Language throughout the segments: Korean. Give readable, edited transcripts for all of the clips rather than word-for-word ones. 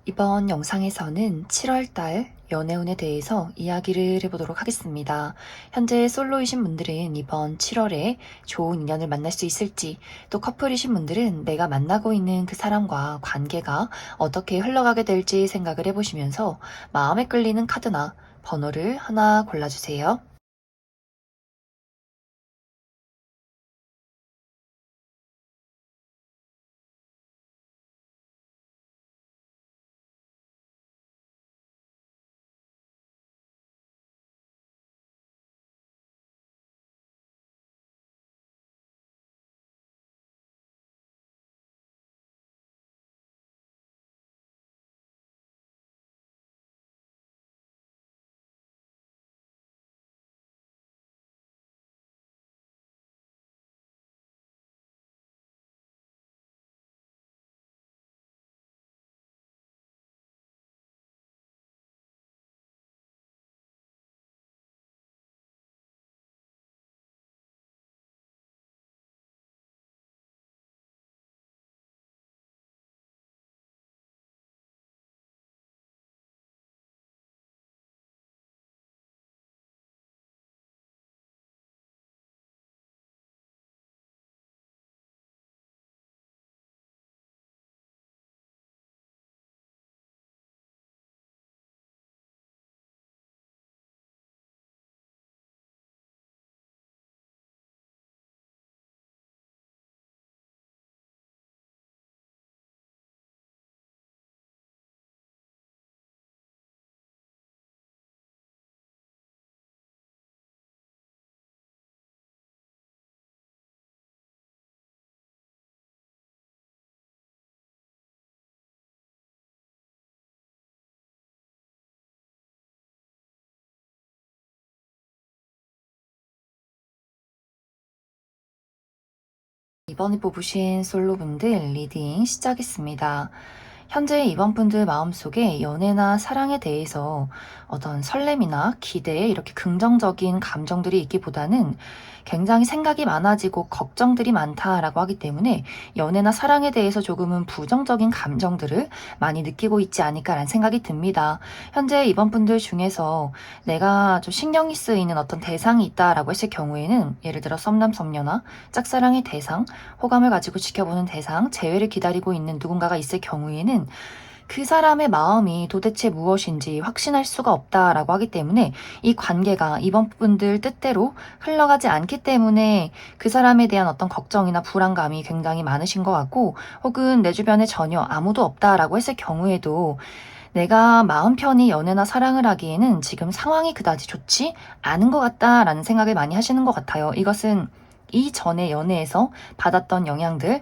이번 영상에서는 7월달 연애운에 대해서 이야기를 해보도록 하겠습니다. 현재 솔로이신 분들은 이번 7월에 좋은 인연을 만날 수 있을지, 또 커플이신 분들은 내가 만나고 있는 그 사람과 관계가 어떻게 흘러가게 될지 생각을 해보시면서 마음에 끌리는 카드나 번호를 하나 골라주세요. 이번에 뽑으신 솔로분들 리딩 시작했습니다. 현재 이번 분들 마음속에 연애나 사랑에 대해서 어떤 설렘이나 기대, 이렇게 긍정적인 감정들이 있기보다는 굉장히 생각이 많아지고 걱정들이 많다라고 하기 때문에 연애나 사랑에 대해서 조금은 부정적인 감정들을 많이 느끼고 있지 않을까라는 생각이 듭니다. 현재 이번 분들 중에서 내가 좀 신경이 쓰이는 어떤 대상이 있다라고 했을 경우에는, 예를 들어 썸남 썸녀나 짝사랑의 대상, 호감을 가지고 지켜보는 대상, 재회를 기다리고 있는 누군가가 있을 경우에는 그 사람의 마음이 도대체 무엇인지 확신할 수가 없다라고 하기 때문에, 이 관계가 이번 분들 뜻대로 흘러가지 않기 때문에 그 사람에 대한 어떤 걱정이나 불안감이 굉장히 많으신 것 같고, 혹은 내 주변에 전혀 아무도 없다라고 했을 경우에도 내가 마음 편히 연애나 사랑을 하기에는 지금 상황이 그다지 좋지 않은 것 같다라는 생각을 많이 하시는 것 같아요. 이것은 이전의 연애에서 받았던 영향들,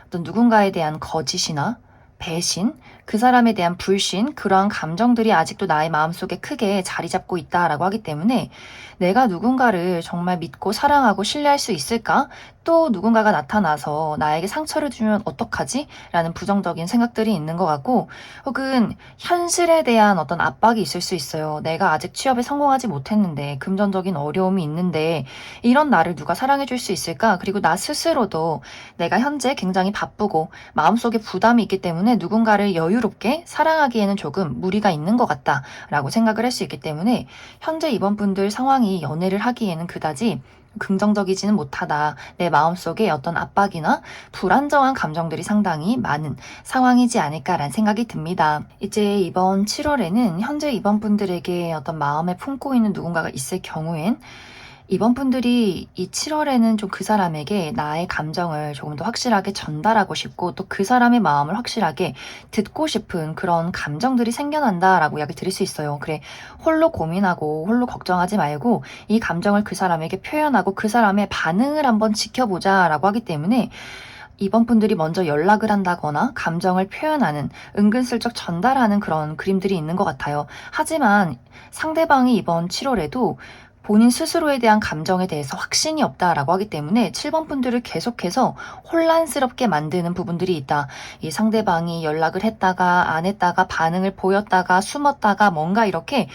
어떤 누군가에 대한 거짓이나 배신, 그 사람에 대한 불신, 그러한 감정들이 아직도 나의 마음속에 크게 자리 잡고 있다라고 하기 때문에, 내가 누군가를 정말 믿고 사랑하고 신뢰할 수 있을까? 또 누군가가 나타나서 나에게 상처를 주면 어떡하지? 라는 부정적인 생각들이 있는 것 같고, 혹은 현실에 대한 어떤 압박이 있을 수 있어요. 내가 아직 취업에 성공하지 못했는데, 금전적인 어려움이 있는데 이런 나를 누가 사랑해 줄 수 있을까? 그리고 나 스스로도 내가 현재 굉장히 바쁘고 마음속에 부담이 있기 때문에 누군가를 여유롭게 사랑하기에는 조금 무리가 있는 것 같다라고 생각을 할 수 있기 때문에, 현재 이번 분들 상황이 연애를 하기에는 그다지 긍정적이지는 못하다. 내 마음속에 어떤 압박이나 불안정한 감정들이 상당히 많은 상황이지 않을까라는 생각이 듭니다. 이제 이번 7월에는 현재 이번 분들에게 어떤 마음에 품고 있는 누군가가 있을 경우엔, 이번 분들이 이 7월에는 좀 그 사람에게 나의 감정을 조금 더 확실하게 전달하고 싶고, 또 그 사람의 마음을 확실하게 듣고 싶은 그런 감정들이 생겨난다라고 이야기 드릴 수 있어요. 그래, 홀로 고민하고 홀로 걱정하지 말고 이 감정을 그 사람에게 표현하고 그 사람의 반응을 한번 지켜보자라고 하기 때문에, 이번 분들이 먼저 연락을 한다거나 감정을 표현하는, 은근슬쩍 전달하는 그런 그림들이 있는 것 같아요. 하지만 상대방이 이번 7월에도 본인 스스로에 대한 감정에 대해서 확신이 없다라고 하기 때문에 7번 분들을 계속해서 혼란스럽게 만드는 부분들이 있다. 이 상대방이 연락을 했다가 안 했다가 반응을 보였다가 숨었다가 뭔가 이렇게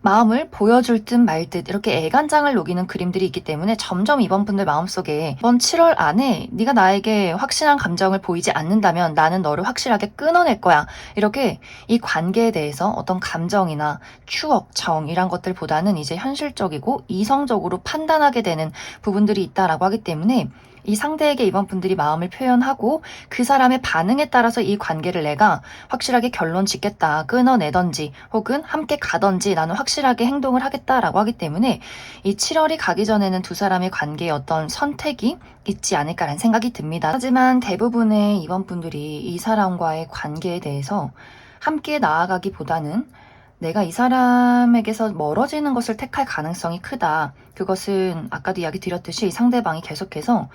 마음을 보여줄 듯 말 듯 이렇게 애간장을 녹이는 그림들이 있기 때문에 점점 이번 분들 마음속에 이번 7월 안에 네가 나에게 확실한 감정을 보이지 않는다면 나는 너를 확실하게 끊어낼 거야. 이렇게 이 관계에 대해서 어떤 감정이나 추억, 정 이란 것들보다는 이제 현실적이고 이성적으로 판단하게 되는 부분들이 있다라고 하기 때문에 이 상대에게 이번 분들이 마음을 표현하고 그 사람의 반응에 따라서 이 관계를 내가 확실하게 결론 짓겠다, 끊어내던지 혹은 함께 가던지 나는 확실하게 행동을 하겠다라고 하기 때문에 이 7월이 가기 전에는 두 사람의 관계에 어떤 선택이 있지 않을까라는 생각이 듭니다. 하지만 대부분의 이번 분들이 이 사람과의 관계에 대해서 함께 나아가기보다는 내가 이 사람에게서 멀어지는 것을 택할 가능성이 크다. 그것은 아까도 이야기 드렸듯이 상대방이 계속해서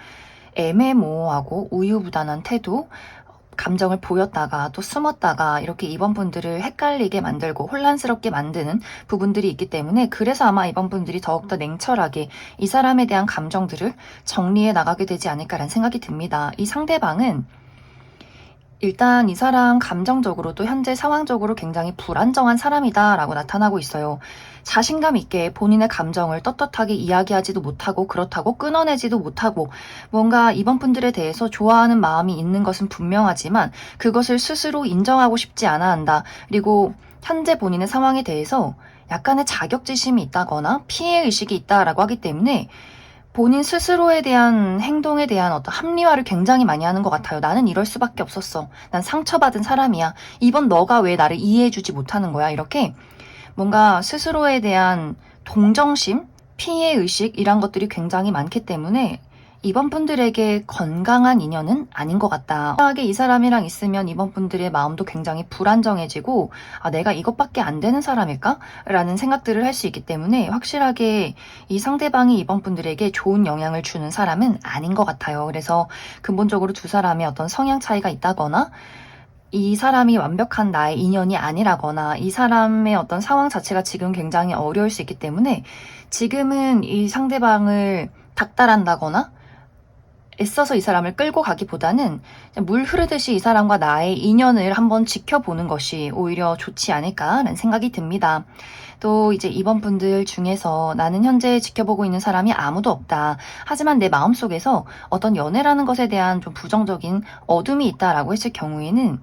애매모호하고 우유부단한 태도, 감정을 보였다가 또 숨었다가 이렇게 이번 분들을 헷갈리게 만들고 혼란스럽게 만드는 부분들이 있기 때문에 그래서 아마 이번 분들이 더욱더 냉철하게 이 사람에 대한 감정들을 정리해 나가게 되지 않을까라는 생각이 듭니다. 이 상대방은 일단 이 사람 감정적으로 또 현재 상황적으로 굉장히 불안정한 사람이다라고 나타나고 있어요. 자신감 있게 본인의 감정을 떳떳하게 이야기하지도 못하고 그렇다고 끊어내지도 못하고 뭔가 이번 분들에 대해서 좋아하는 마음이 있는 것은 분명하지만 그것을 스스로 인정하고 싶지 않아 한다. 그리고 현재 본인의 상황에 대해서 약간의 자격지심이 있다거나 피해의식이 있다라고 하기 때문에 본인 스스로에 대한 행동에 대한 어떤 합리화를 굉장히 많이 하는 것 같아요. 나는 이럴 수밖에 없었어. 난 상처받은 사람이야. 이번 너가 왜 나를 이해해주지 못하는 거야? 이렇게 뭔가 스스로에 대한 동정심, 피해의식 이런 것들이 굉장히 많기 때문에 이번 분들에게 건강한 인연은 아닌 것 같다. 이상하게 이 사람이랑 있으면 이번 분들의 마음도 굉장히 불안정해지고 아, 내가 이것밖에 안 되는 사람일까? 라는 생각들을 할 수 있기 때문에 확실하게 이 상대방이 이번 분들에게 좋은 영향을 주는 사람은 아닌 것 같아요. 그래서 근본적으로 두 사람의 어떤 성향 차이가 있다거나 이 사람이 완벽한 나의 인연이 아니라거나 이 사람의 어떤 상황 자체가 지금 굉장히 어려울 수 있기 때문에 지금은 이 상대방을 닥달한다거나 애써서 이 사람을 끌고 가기보다는 물 흐르듯이 이 사람과 나의 인연을 한번 지켜보는 것이 오히려 좋지 않을까라는 생각이 듭니다. 또 이제 이번 분들 중에서 나는 현재 지켜보고 있는 사람이 아무도 없다. 하지만 내 마음속에서 어떤 연애라는 것에 대한 좀 부정적인 어둠이 있다라고 했을 경우에는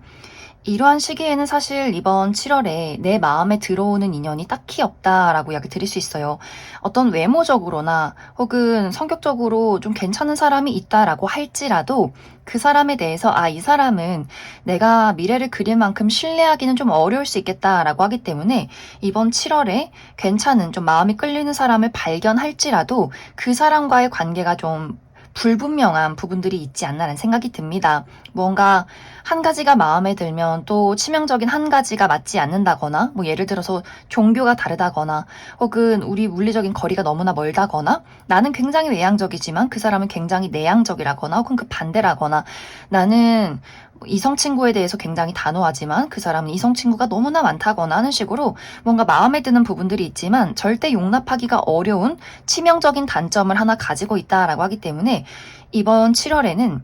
이러한 시기에는 사실 이번 7월에 내 마음에 들어오는 인연이 딱히 없다라고 이야기 드릴 수 있어요. 어떤 외모적으로나 혹은 성격적으로 좀 괜찮은 사람이 있다라고 할지라도 그 사람에 대해서 아, 이 사람은 내가 미래를 그릴 만큼 신뢰하기는 좀 어려울 수 있겠다라고 하기 때문에 이번 7월에 괜찮은 좀 마음이 끌리는 사람을 발견할지라도 그 사람과의 관계가 좀 불분명한 부분들이 있지 않나라는 생각이 듭니다. 뭔가 한 가지가 마음에 들면 또 치명적인 한 가지가 맞지 않는다거나, 뭐 예를 들어서 종교가 다르다거나, 혹은 우리 물리적인 거리가 너무나 멀다거나, 나는 굉장히 외향적이지만 그 사람은 굉장히 내향적이라거나, 혹은 그 반대라거나, 나는 이성 친구에 대해서 굉장히 단호하지만 그 사람은 이성 친구가 너무나 많다거나 하는 식으로 뭔가 마음에 드는 부분들이 있지만 절대 용납하기가 어려운 치명적인 단점을 하나 가지고 있다라고 하기 때문에 이번 7월에는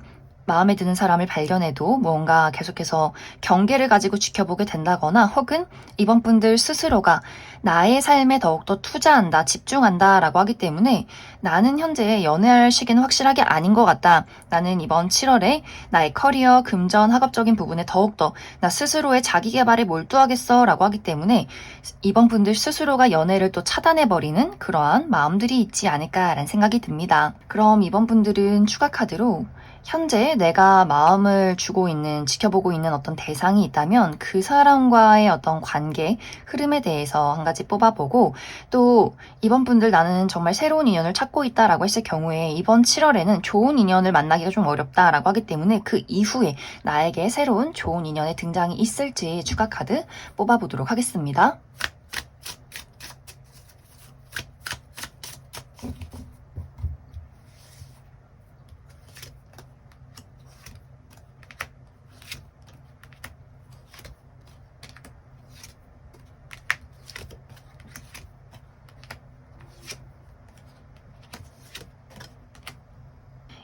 마음에 드는 사람을 발견해도 뭔가 계속해서 경계를 가지고 지켜보게 된다거나 혹은 이번 분들 스스로가 나의 삶에 더욱더 투자한다, 집중한다 라고 하기 때문에 나는 현재 연애할 시기는 확실하게 아닌 것 같다. 나는 이번 7월에 나의 커리어, 금전, 학업적인 부분에 더욱더 나 스스로의 자기 개발에 몰두하겠어 라고 하기 때문에 이번 분들 스스로가 연애를 또 차단해버리는 그러한 마음들이 있지 않을까라는 생각이 듭니다. 그럼 이번 분들은 추가 카드로 현재 내가 마음을 주고 있는, 지켜보고 있는 어떤 대상이 있다면 그 사람과의 어떤 관계, 흐름에 대해서 한 가지 뽑아보고 또 이번 분들 나는 정말 새로운 인연을 찾고 있다라고 했을 경우에 이번 7월에는 좋은 인연을 만나기가 좀 어렵다라고 하기 때문에 그 이후에 나에게 새로운 좋은 인연의 등장이 있을지 추가 카드 뽑아보도록 하겠습니다.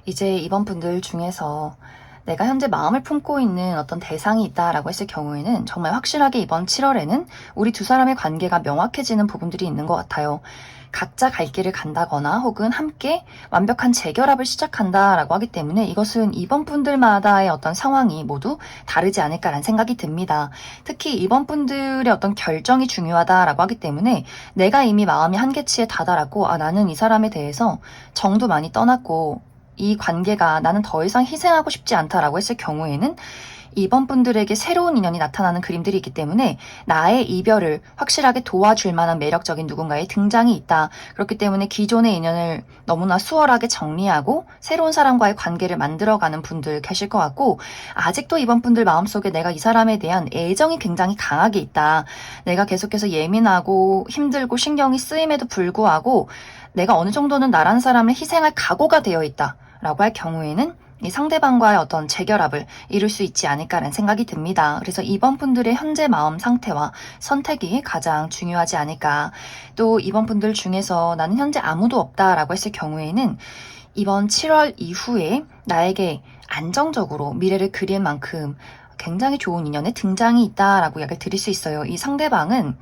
이제 이번 분들 중에서 내가 현재 마음을 품고 있는 어떤 대상이 있다라고 했을 경우에는 정말 확실하게 이번 7월에는 우리 두 사람의 관계가 명확해지는 부분들이 있는 것 같아요. 각자 갈 길을 간다거나 혹은 함께 완벽한 재결합을 시작한다라고 하기 때문에 이것은 이번 분들마다의 어떤 상황이 모두 다르지 않을까라는 생각이 듭니다. 특히 이번 분들의 어떤 결정이 중요하다라고 하기 때문에 내가 이미 마음이 한계치에 다다랐고 나는 이 사람에 대해서 정도 많이 떠났고 이 관계가 나는 더 이상 희생하고 싶지 않다라고 했을 경우에는 이번 분들에게 새로운 인연이 나타나는 그림들이 있기 때문에 나의 이별을 확실하게 도와줄 만한 매력적인 누군가의 등장이 있다. 그렇기 때문에 기존의 인연을 너무나 수월하게 정리하고 새로운 사람과의 관계를 만들어가는 분들 계실 것 같고, 아직도 이번 분들 마음속에 내가 이 사람에 대한 애정이 굉장히 강하게 있다. 내가 계속해서 예민하고 힘들고 신경이 쓰임에도 불구하고 내가 어느 정도는 나라는 사람을 희생할 각오가 되어 있다 라고 할 경우에는 이 상대방과의 어떤 재결합을 이룰 수 있지 않을까라는 생각이 듭니다. 그래서 이번 분들의 현재 마음 상태와 선택이 가장 중요하지 않을까. 또 이번 분들 중에서 나는 현재 아무도 없다라고 했을 경우에는 이번 7월 이후에 나에게 안정적으로 미래를 그릴 만큼 굉장히 좋은 인연의 등장이 있다라고 이야기를 드릴 수 있어요. 이 상대방은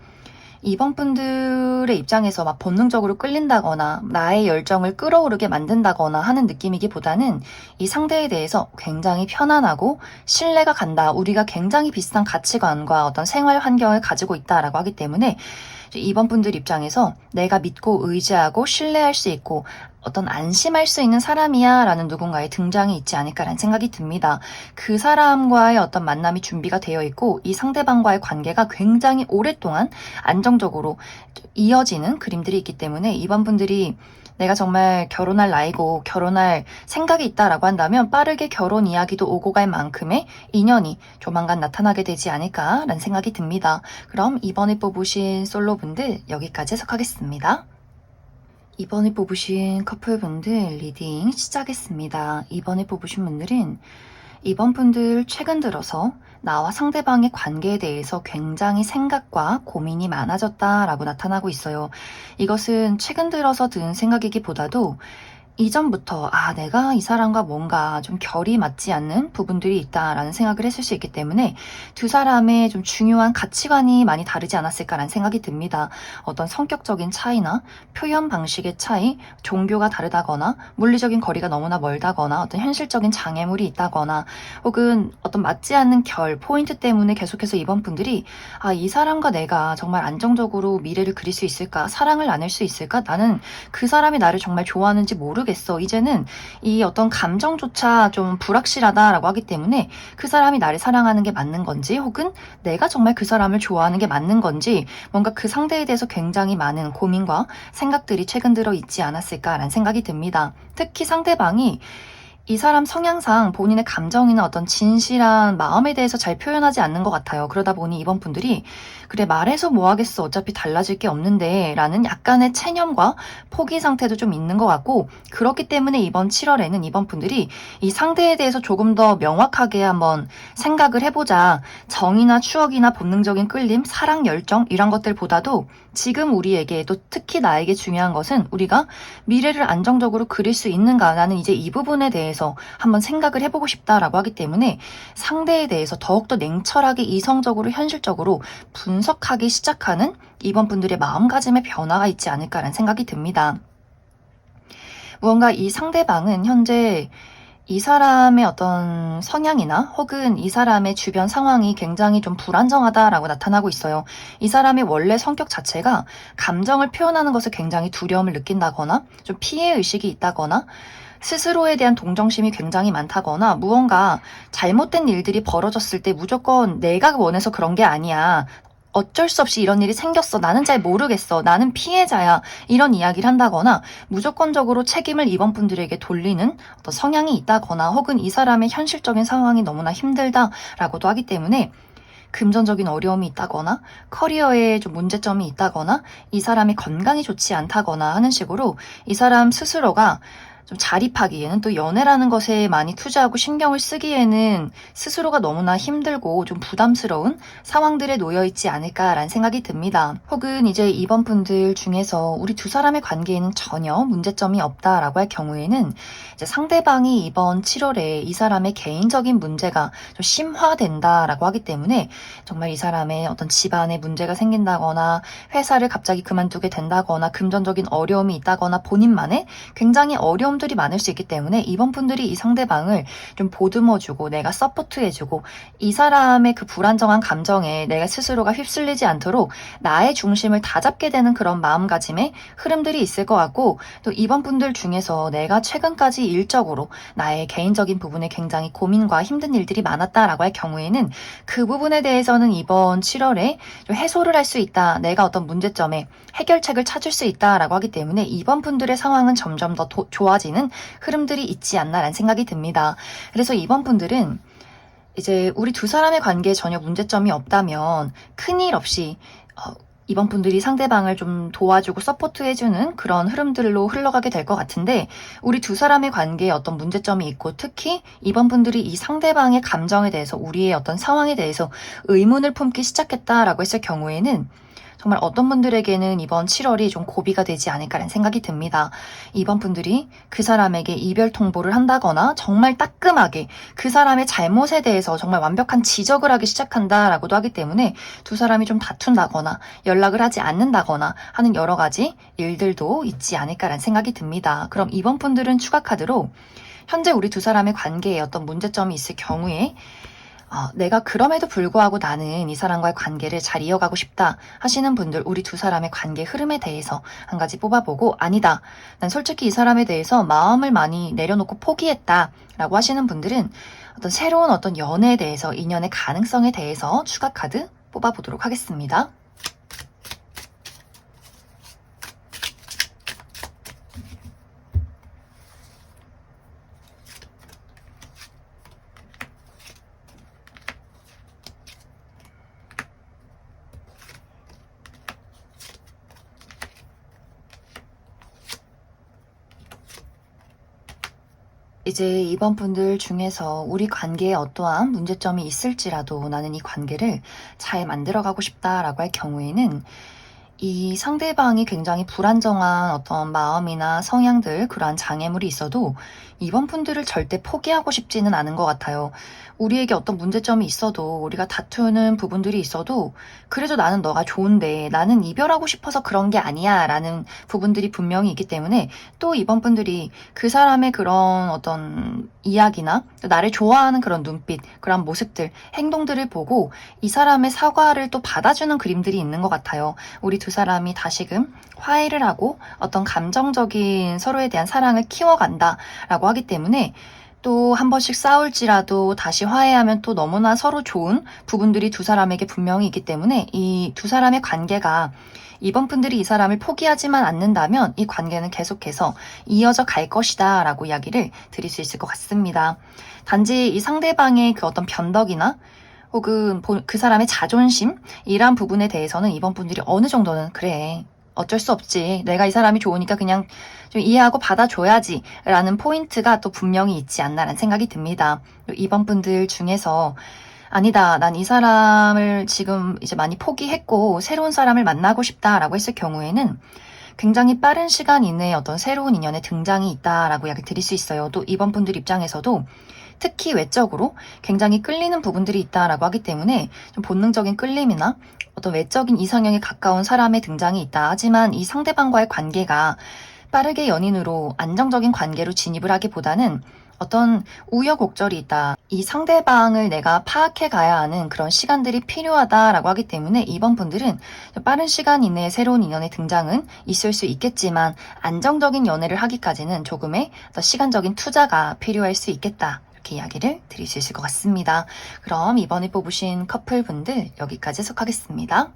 이번 분들의 입장에서 막 본능적으로 끌린다거나 나의 열정을 끌어오르게 만든다거나 하는 느낌이기보다는 이 상대에 대해서 굉장히 편안하고 신뢰가 간다. 우리가 굉장히 비슷한 가치관과 어떤 생활 환경을 가지고 있다라고 하기 때문에 이번 분들 입장에서 내가 믿고 의지하고 신뢰할 수 있고 어떤 안심할 수 있는 사람이야 라는 누군가의 등장이 있지 않을까라는 생각이 듭니다. 그 사람과의 어떤 만남이 준비가 되어 있고 이 상대방과의 관계가 굉장히 오랫동안 안정적으로 이어지는 그림들이 있기 때문에 이번 분들이 내가 정말 결혼할 나이고 결혼할 생각이 있다라고 한다면 빠르게 결혼 이야기도 오고 갈 만큼의 인연이 조만간 나타나게 되지 않을까라는 생각이 듭니다. 그럼 이번에 뽑으신 솔로분들 여기까지 해석하겠습니다. 이번에 뽑으신 커플분들 리딩 시작했습니다. 이번에 뽑으신 분들은 이번 분들 최근 들어서 나와 상대방의 관계에 대해서 굉장히 생각과 고민이 많아졌다라고 나타나고 있어요. 이것은 최근 들어서 든 생각이기보다도 이전부터 내가 이 사람과 뭔가 좀 결이 맞지 않는 부분들이 있다라는 생각을 했을 수 있기 때문에 두 사람의 좀 중요한 가치관이 많이 다르지 않았을까라는 생각이 듭니다. 어떤 성격적인 차이나 표현 방식의 차이, 종교가 다르다거나 물리적인 거리가 너무나 멀다거나 어떤 현실적인 장애물이 있다거나 혹은 어떤 맞지 않는 결, 포인트 때문에 계속해서 이번 분들이 이 사람과 내가 정말 안정적으로 미래를 그릴 수 있을까? 사랑을 나눌 수 있을까? 나는 그 사람이 나를 정말 좋아하는지 모르겠어. 이제는 이 어떤 감정조차 좀 불확실하다라고 하기 때문에 그 사람이 나를 사랑하는 게 맞는 건지 혹은 내가 정말 그 사람을 좋아하는 게 맞는 건지 뭔가 그 상대에 대해서 굉장히 많은 고민과 생각들이 최근 들어 있지 않았을까라는 생각이 듭니다. 특히 상대방이 이 사람 성향상 본인의 감정이나 어떤 진실한 마음에 대해서 잘 표현하지 않는 것 같아요. 그러다 보니 이번 분들이 그래 말해서 뭐 하겠어 어차피 달라질 게 없는데 라는 약간의 체념과 포기 상태도 좀 있는 것 같고, 그렇기 때문에 이번 7월에는 이번 분들이 이 상대에 대해서 조금 더 명확하게 한번 생각을 해보자. 정이나 추억이나 본능적인 끌림, 사랑, 열정 이런 것들보다도 지금 우리에게 또 특히 나에게 중요한 것은 우리가 미래를 안정적으로 그릴 수 있는가, 나는 이제 이 부분에 대해서 한번 생각을 해보고 싶다라고 하기 때문에 상대에 대해서 더욱더 냉철하게 이성적으로 현실적으로 분석하기 시작하는 이번 분들의 마음가짐의 변화가 있지 않을까라는 생각이 듭니다. 무언가 이 상대방은 현재 이 사람의 어떤 성향이나 혹은 이 사람의 주변 상황이 굉장히 좀 불안정하다라고 나타나고 있어요. 이 사람의 원래 성격 자체가 감정을 표현하는 것에 굉장히 두려움을 느낀다거나 좀 피해의식이 있다거나 스스로에 대한 동정심이 굉장히 많다거나 무언가 잘못된 일들이 벌어졌을 때 무조건 내가 원해서 그런 게 아니야. 어쩔 수 없이 이런 일이 생겼어. 나는 잘 모르겠어. 나는 피해자야. 이런 이야기를 한다거나 무조건적으로 책임을 이번 분들에게 돌리는 어떤 성향이 있다거나 혹은 이 사람의 현실적인 상황이 너무나 힘들다라고도 하기 때문에 금전적인 어려움이 있다거나 커리어에 좀 문제점이 있다거나 이 사람의 건강이 좋지 않다거나 하는 식으로 이 사람 스스로가 좀 자립하기에는 또 연애라는 것에 많이 투자하고 신경을 쓰기에는 스스로가 너무나 힘들고 좀 부담스러운 상황들에 놓여 있지 않을까라는 생각이 듭니다. 혹은 이제 이번 분들 중에서 우리 두 사람의 관계에는 전혀 문제점이 없다라고 할 경우에는 이제 상대방이 이번 7월에 이 사람의 개인적인 문제가 좀 심화된다라고 하기 때문에 정말 이 사람의 어떤 집안에 문제가 생긴다거나 회사를 갑자기 그만두게 된다거나 금전적인 어려움이 있다거나 본인만의 굉장히 어려움들이 많을 수 있기 때문에 이번 분들이 이 상대방을 좀 보듬어주고 내가 서포트해주고 이 사람의 그 불안정한 감정에 내가 스스로가 휩쓸리지 않도록 나의 중심을 다잡게 되는 그런 마음가짐의 흐름들이 있을 것 같고, 또 이번 분들 중에서 내가 최근까지 일적으로 나의 개인적인 부분에 굉장히 고민과 힘든 일들이 많았다라고 할 경우에는 그 부분에 대해서는 이번 7월에 좀 해소를 할 수 있다, 내가 어떤 문제점에 해결책을 찾을 수 있다라고 하기 때문에 이번 분들의 상황은 점점 더 좋아지는 흐름들이 있지 않나라는 생각이 듭니다. 그래서 이번 분들은 이제 우리 두 사람의 관계에 전혀 문제점이 없다면 큰일 없이 이번 분들이 상대방을 좀 도와주고 서포트해주는 그런 흐름들로 흘러가게 될 것 같은데, 우리 두 사람의 관계에 어떤 문제점이 있고 특히 이번 분들이 이 상대방의 감정에 대해서 우리의 어떤 상황에 대해서 의문을 품기 시작했다라고 했을 경우에는 정말 어떤 분들에게는 이번 7월이 좀 고비가 되지 않을까라는 생각이 듭니다. 이번 분들이 그 사람에게 이별 통보를 한다거나 정말 따끔하게 그 사람의 잘못에 대해서 정말 완벽한 지적을 하기 시작한다라고도 하기 때문에 두 사람이 좀 다툰다거나 연락을 하지 않는다거나 하는 여러 가지 일들도 있지 않을까라는 생각이 듭니다. 그럼 이번 분들은 추가 카드로 현재 우리 두 사람의 관계에 어떤 문제점이 있을 경우에 내가 그럼에도 불구하고 나는 이 사람과의 관계를 잘 이어가고 싶다 하시는 분들, 우리 두 사람의 관계 흐름에 대해서 한 가지 뽑아보고, 아니다, 난 솔직히 이 사람에 대해서 마음을 많이 내려놓고 포기했다 라고 하시는 분들은 어떤 새로운 어떤 연애에 대해서, 인연의 가능성에 대해서 추가 카드 뽑아보도록 하겠습니다. 이제 이번 분들 중에서 우리 관계에 어떠한 문제점이 있을지라도 나는 이 관계를 잘 만들어가고 싶다라고 할 경우에는 이 상대방이 굉장히 불안정한 어떤 마음이나 성향들, 그러한 장애물이 있어도 이번 분들을 절대 포기하고 싶지는 않은 것 같아요. 우리에게 어떤 문제점이 있어도, 우리가 다투는 부분들이 있어도 그래도 나는 너가 좋은데 나는 이별하고 싶어서 그런 게 아니야 라는 부분들이 분명히 있기 때문에, 또 이번 분들이 그 사람의 그런 어떤 이야기나 나를 좋아하는 그런 눈빛, 그런 모습들, 행동들을 보고 이 사람의 사과를 또 받아주는 그림들이 있는 것 같아요. 우리 두 사람이 다시금 화해를 하고 어떤 감정적인 서로에 대한 사랑을 키워간다라고 하기 때문에, 또 한 번씩 싸울지라도 다시 화해하면 또 너무나 서로 좋은 부분들이 두 사람에게 분명히 있기 때문에 이 두 사람의 관계가, 이번 분들이 이 사람을 포기하지만 않는다면 이 관계는 계속해서 이어져 갈 것이다 라고 이야기를 드릴 수 있을 것 같습니다. 단지 이 상대방의 그 어떤 변덕이나 혹은 그 사람의 자존심, 이란 부분에 대해서는 이번 분들이 어느 정도는 그래, 어쩔 수 없지, 내가 이 사람이 좋으니까 그냥 좀 이해하고 받아줘야지 라는 포인트가 또 분명히 있지 않나라는 생각이 듭니다. 이번 분들 중에서 아니다, 난 이 사람을 지금 이제 많이 포기했고 새로운 사람을 만나고 싶다라고 했을 경우에는 굉장히 빠른 시간 이내에 어떤 새로운 인연의 등장이 있다라고 이야기 드릴 수 있어요. 또 이번 분들 입장에서도 특히 외적으로 굉장히 끌리는 부분들이 있다라고 하기 때문에 좀 본능적인 끌림이나 어떤 외적인 이상형에 가까운 사람의 등장이 있다. 하지만 이 상대방과의 관계가 빠르게 연인으로 안정적인 관계로 진입을 하기보다는 어떤 우여곡절이 있다, 이 상대방을 내가 파악해 가야 하는 그런 시간들이 필요하다라고 하기 때문에 이번 분들은 빠른 시간 이내에 새로운 인연의 등장은 있을 수 있겠지만 안정적인 연애를 하기까지는 조금의 더 시간적인 투자가 필요할 수 있겠다, 이렇게 이야기를 드릴 수 있을 것 같습니다. 그럼 이번에 뽑으신 커플분들 여기까지 해석하겠습니다.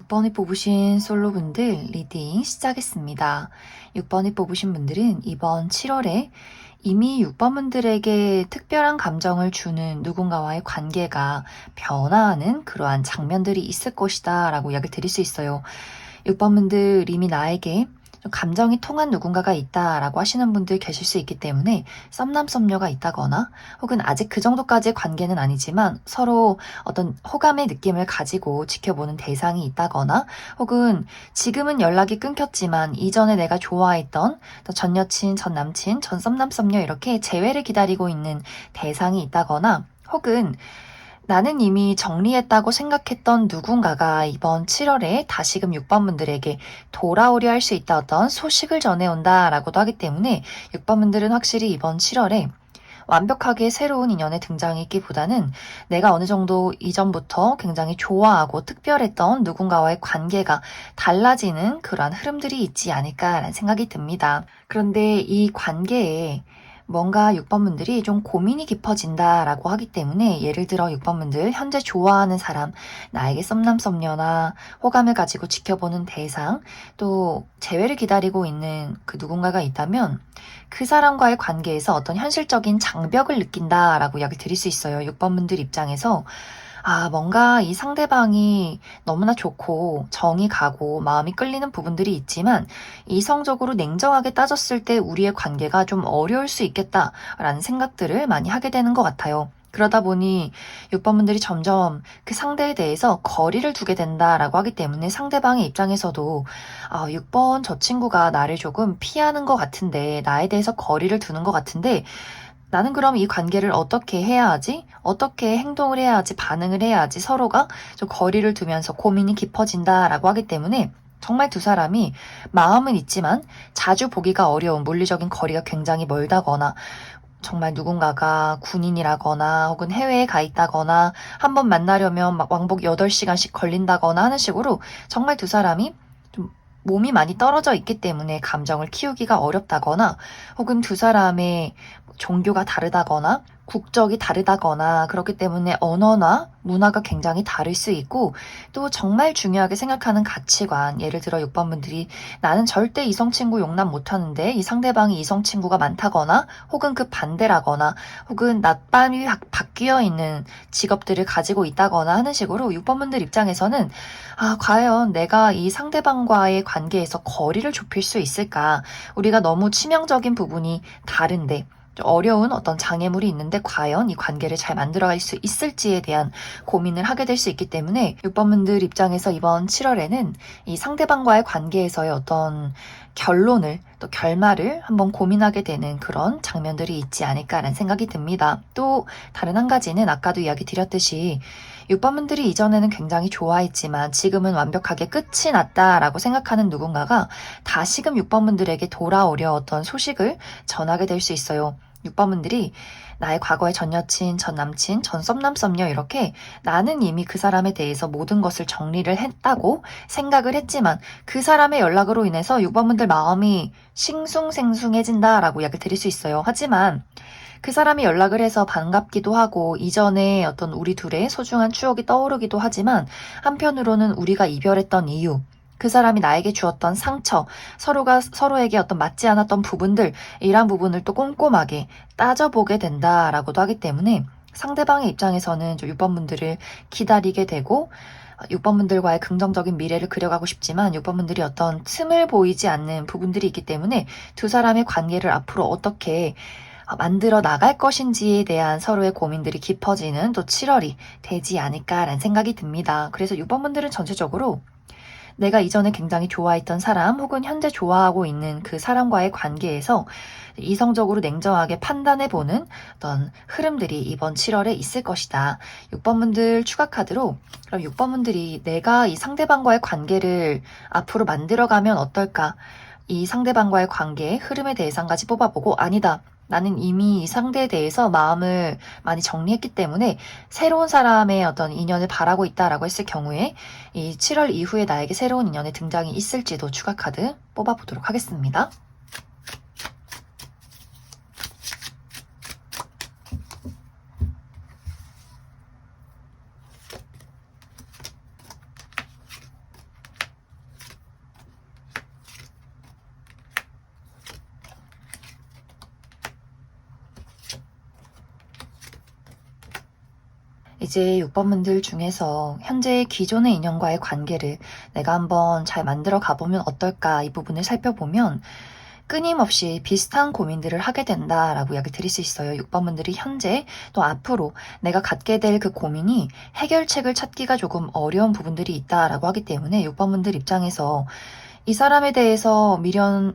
6번이 뽑으신 솔로분들 리딩 시작했습니다. 6번이 뽑으신 분들은 이번 7월에 이미 6번 분들에게 특별한 감정을 주는 누군가와의 관계가 변화하는 그러한 장면들이 있을 것이다 라고 이야기를 드릴 수 있어요. 6번 분들 이미 나에게 좀 감정이 통한 누군가가 있다라고 하시는 분들 계실 수 있기 때문에 썸남썸녀가 있다거나 혹은 아직 그 정도까지의 관계는 아니지만 서로 어떤 호감의 느낌을 가지고 지켜보는 대상이 있다거나 혹은 지금은 연락이 끊겼지만 이전에 내가 좋아했던 전 여친, 전 남친, 전 썸남썸녀 이렇게 재회를 기다리고 있는 대상이 있다거나 혹은 나는 이미 정리했다고 생각했던 누군가가 이번 7월에 다시금 6번 분들에게 돌아오려 할 수 있다 어떤 소식을 전해온다라고도 하기 때문에 6번 분들은 확실히 이번 7월에 완벽하게 새로운 인연의 등장이기보다는 내가 어느 정도 이전부터 굉장히 좋아하고 특별했던 누군가와의 관계가 달라지는 그러한 흐름들이 있지 않을까라는 생각이 듭니다. 그런데 이 관계에 뭔가 6번 분들이 좀 고민이 깊어진다라고 하기 때문에 예를 들어 6번 분들 현재 좋아하는 사람, 나에게 썸남썸녀나 호감을 가지고 지켜보는 대상, 또 재회를 기다리고 있는 그 누군가가 있다면 그 사람과의 관계에서 어떤 현실적인 장벽을 느낀다라고 이야기 드릴 수 있어요. 6번 분들 입장에서 뭔가 이 상대방이 너무나 좋고 정이 가고 마음이 끌리는 부분들이 있지만 이성적으로 냉정하게 따졌을 때 우리의 관계가 좀 어려울 수 있겠다라는 생각들을 많이 하게 되는 것 같아요. 그러다 보니 6번 분들이 점점 그 상대에 대해서 거리를 두게 된다라고 하기 때문에 상대방의 입장에서도 6번 저 친구가 나를 조금 피하는 것 같은데 나에 대해서 거리를 두는 것 같은데 나는 그럼 이 관계를 어떻게 해야 하지? 어떻게 행동을 해야 하지? 반응을 해야 하지? 서로가 좀 거리를 두면서 고민이 깊어진다라고 하기 때문에 정말 두 사람이 마음은 있지만 자주 보기가 어려운 물리적인 거리가 굉장히 멀다거나 정말 누군가가 군인이라거나 혹은 해외에 가 있다거나 한번 만나려면 막 왕복 8시간씩 걸린다거나 하는 식으로 정말 두 사람이 좀 몸이 많이 떨어져 있기 때문에 감정을 키우기가 어렵다거나 혹은 두 사람의 종교가 다르다거나 국적이 다르다거나 그렇기 때문에 언어나 문화가 굉장히 다를 수 있고 또 정말 중요하게 생각하는 가치관 예를 들어 6번 분들이 나는 절대 이성 친구 용납 못하는데 이 상대방이 이성 친구가 많다거나 혹은 그 반대라거나 혹은 낮밤이 바뀌어 있는 직업들을 가지고 있다거나 하는 식으로 6번 분들 입장에서는 과연 내가 이 상대방과의 관계에서 거리를 좁힐 수 있을까 우리가 너무 치명적인 부분이 다른데 어려운 어떤 장애물이 있는데 과연 이 관계를 잘 만들어갈 수 있을지에 대한 고민을 하게 될 수 있기 때문에 6번 분들 입장에서 이번 7월에는 이 상대방과의 관계에서의 어떤 결론을 또 결말을 한번 고민하게 되는 그런 장면들이 있지 않을까라는 생각이 듭니다. 또 다른 한 가지는 아까도 이야기 드렸듯이 6번 분들이 이전에는 굉장히 좋아했지만 지금은 완벽하게 끝이 났다라고 생각하는 누군가가 다시금 6번 분들에게 돌아오려 어떤 소식을 전하게 될 수 있어요. 6번 분들이 나의 과거의 전 여친, 전 남친, 전 썸남썸녀 이렇게 나는 이미 그 사람에 대해서 모든 것을 정리를 했다고 생각을 했지만 그 사람의 연락으로 인해서 6번 분들 마음이 싱숭생숭해진다라고 이야기 드릴 수 있어요. 하지만 그 사람이 연락을 해서 반갑기도 하고 이전에 어떤 우리 둘의 소중한 추억이 떠오르기도 하지만 한편으로는 우리가 이별했던 이유 그 사람이 나에게 주었던 상처, 서로가 서로에게 어떤 맞지 않았던 부분들, 이런 부분을 또 꼼꼼하게 따져보게 된다라고도 하기 때문에 상대방의 입장에서는 좀 6번 분들을 기다리게 되고 6번 분들과의 긍정적인 미래를 그려가고 싶지만 6번 분들이 어떤 틈을 보이지 않는 부분들이 있기 때문에 두 사람의 관계를 앞으로 어떻게 만들어 나갈 것인지에 대한 서로의 고민들이 깊어지는 또 7월이 되지 않을까라는 생각이 듭니다. 그래서 6번 분들은 전체적으로 내가 이전에 굉장히 좋아했던 사람 혹은 현재 좋아하고 있는 그 사람과의 관계에서 이성적으로 냉정하게 판단해보는 어떤 흐름들이 이번 7월에 있을 것이다. 6번 분들 추가 카드로 그럼 6번 분들이 내가 이 상대방과의 관계를 앞으로 만들어가면 어떨까? 이 상대방과의 관계의 흐름에 대해서 한 가지 뽑아보고 아니다. 나는 이미 이 상대에 대해서 마음을 많이 정리했기 때문에 새로운 사람의 어떤 인연을 바라고 있다라고 했을 경우에 이 7월 이후에 나에게 새로운 인연의 등장이 있을지도 추가 카드 뽑아보도록 하겠습니다. 이제 6번분들 중에서 현재 기존의 인연과의 관계를 내가 한번 잘 만들어 가보면 어떨까 이 부분을 살펴보면 끊임없이 비슷한 고민들을 하게 된다라고 이야기 드릴 수 있어요. 6번분들이 현재 또 앞으로 내가 갖게 될 그 고민이 해결책을 찾기가 조금 어려운 부분들이 있다라고 하기 때문에 6번분들 입장에서 이 사람에 대해서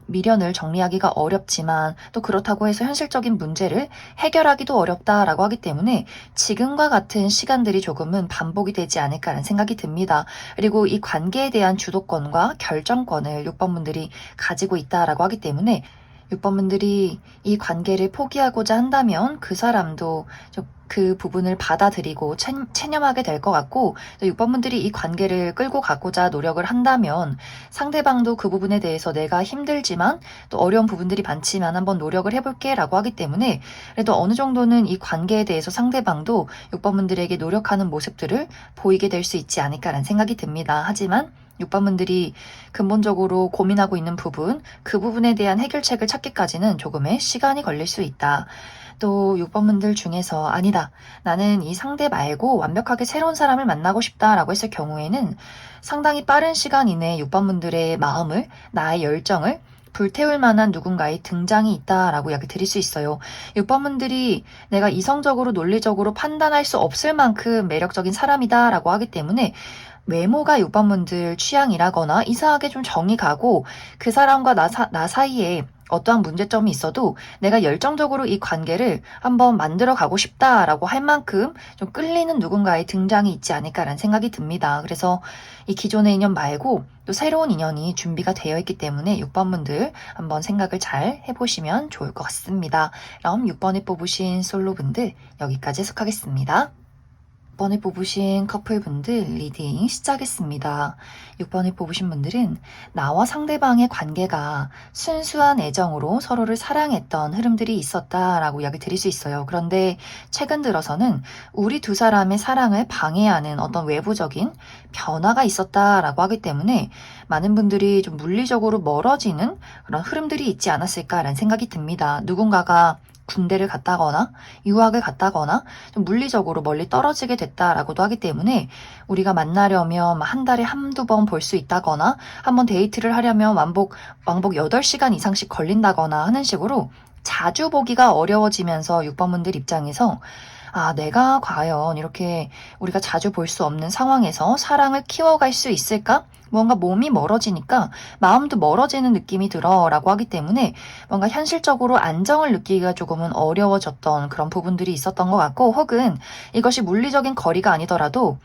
미련을 정리하기가 어렵지만 또 그렇다고 해서 현실적인 문제를 해결하기도 어렵다라고 하기 때문에 지금과 같은 시간들이 조금은 반복이 되지 않을까라는 생각이 듭니다. 그리고 이 관계에 대한 주도권과 결정권을 6번분들이 가지고 있다라고 하기 때문에 6번분들이 이 관계를 포기하고자 한다면 그 사람도 그 부분을 받아들이고 체념하게 될 것 같고, 6번분들이 이 관계를 끌고 가고자 노력을 한다면 상대방도 그 부분에 대해서 내가 힘들지만 또 어려운 부분들이 많지만 한번 노력을 해볼게 라고 하기 때문에 그래도 어느 정도는 이 관계에 대해서 상대방도 6번분들에게 노력하는 모습들을 보이게 될 수 있지 않을까라는 생각이 듭니다. 하지만 6번분들이 근본적으로 고민하고 있는 부분, 그 부분에 대한 해결책을 찾기까지는 조금의 시간이 걸릴 수 있다. 또 6번분들 중에서 아니다, 나는 이 상대 말고 완벽하게 새로운 사람을 만나고 싶다라고 했을 경우에는 상당히 빠른 시간 이내에 6번분들의 마음을, 나의 열정을 불태울 만한 누군가의 등장이 있다라고 이야기 드릴 수 있어요. 6번분들이 내가 이성적으로 논리적으로 판단할 수 없을 만큼 매력적인 사람이다라고 하기 때문에 외모가 6번분들 취향이라거나 이상하게 좀 정이 가고 그 사람과 나 사이에 어떠한 문제점이 있어도 내가 열정적으로 이 관계를 한번 만들어 가고 싶다라고 할 만큼 좀 끌리는 누군가의 등장이 있지 않을까라는 생각이 듭니다. 그래서 이 기존의 인연 말고 또 새로운 인연이 준비가 되어 있기 때문에 6번분들 한번 생각을 잘 해보시면 좋을 것 같습니다. 그럼 6번에 뽑으신 솔로분들 여기까지 해석하겠습니다. 6번에 뽑으신 커플분들 리딩 시작했습니다. 6번에 뽑으신 분들은 나와 상대방의 관계가 순수한 애정으로 서로를 사랑했던 흐름들이 있었다라고 이야기 드릴 수 있어요. 그런데 최근 들어서는 우리 두 사람의 사랑을 방해하는 어떤 외부적인 변화가 있었다라고 하기 때문에 많은 분들이 좀 물리적으로 멀어지는 그런 흐름들이 있지 않았을까라는 생각이 듭니다. 누군가가 군대를 갔다거나 유학을 갔다거나 좀 물리적으로 멀리 떨어지게 됐다라고도 하기 때문에 우리가 만나려면 한 달에 한두 번 볼 수 있다거나 한번 데이트를 하려면 왕복 8시간 이상씩 걸린다거나 하는 식으로 자주 보기가 어려워지면서 6번분들 입장에서 내가 과연 이렇게 우리가 자주 볼 수 없는 상황에서 사랑을 키워갈 수 있을까? 뭔가 몸이 멀어지니까 마음도 멀어지는 느낌이 들어 라고 하기 때문에 뭔가 현실적으로 안정을 느끼기가 조금은 어려워졌던 그런 부분들이 있었던 것 같고, 혹은 이것이 물리적인 거리가 아니더라도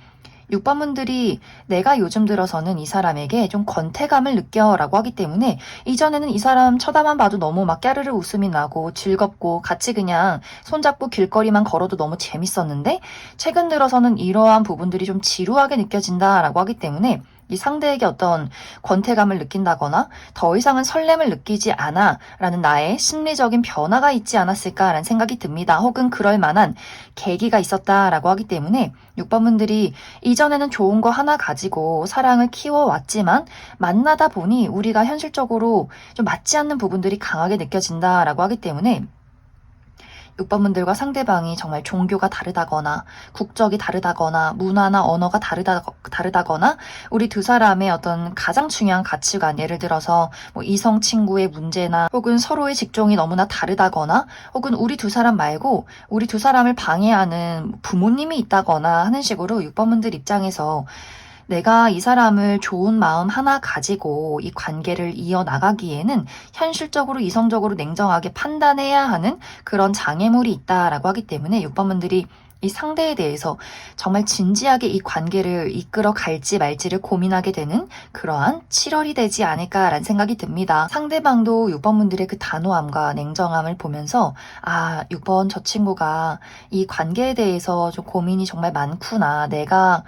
6번분들이 내가 요즘 들어서는 이 사람에게 좀 권태감을 느껴라고 하기 때문에 이전에는 이 사람 쳐다만 봐도 너무 막 까르르 웃음이 나고 즐겁고 같이 그냥 손잡고 길거리만 걸어도 너무 재밌었는데 최근 들어서는 이러한 부분들이 좀 지루하게 느껴진다라고 하기 때문에 이 상대에게 어떤 권태감을 느낀다거나 더 이상은 설렘을 느끼지 않아 라는 나의 심리적인 변화가 있지 않았을까라는 생각이 듭니다. 혹은 그럴 만한 계기가 있었다라고 하기 때문에 6번분들이 이전에는 좋은 거 하나 가지고 사랑을 키워왔지만 만나다 보니 우리가 현실적으로 좀 맞지 않는 부분들이 강하게 느껴진다라고 하기 때문에 6번분들과 상대방이 정말 종교가 다르다거나 국적이 다르다거나 문화나 언어가 다르다거나 우리 두 사람의 어떤 가장 중요한 가치관, 예를 들어서 뭐 이성 친구의 문제나 혹은 서로의 직종이 너무나 다르다거나 혹은 우리 두 사람 말고 우리 두 사람을 방해하는 부모님이 있다거나 하는 식으로 6번분들 입장에서 내가 이 사람을 좋은 마음 하나 가지고 이 관계를 이어나가기에는 현실적으로 이성적으로 냉정하게 판단해야 하는 그런 장애물이 있다라고 하기 때문에 6번분들이 이 상대에 대해서 정말 진지하게 이 관계를 이끌어 갈지 말지를 고민하게 되는 그러한 7월이 되지 않을까라는 생각이 듭니다. 상대방도 6번분들의 그 단호함과 냉정함을 보면서 6번 저 친구가 이 관계에 대해서 좀 고민이 정말 많구나. 내가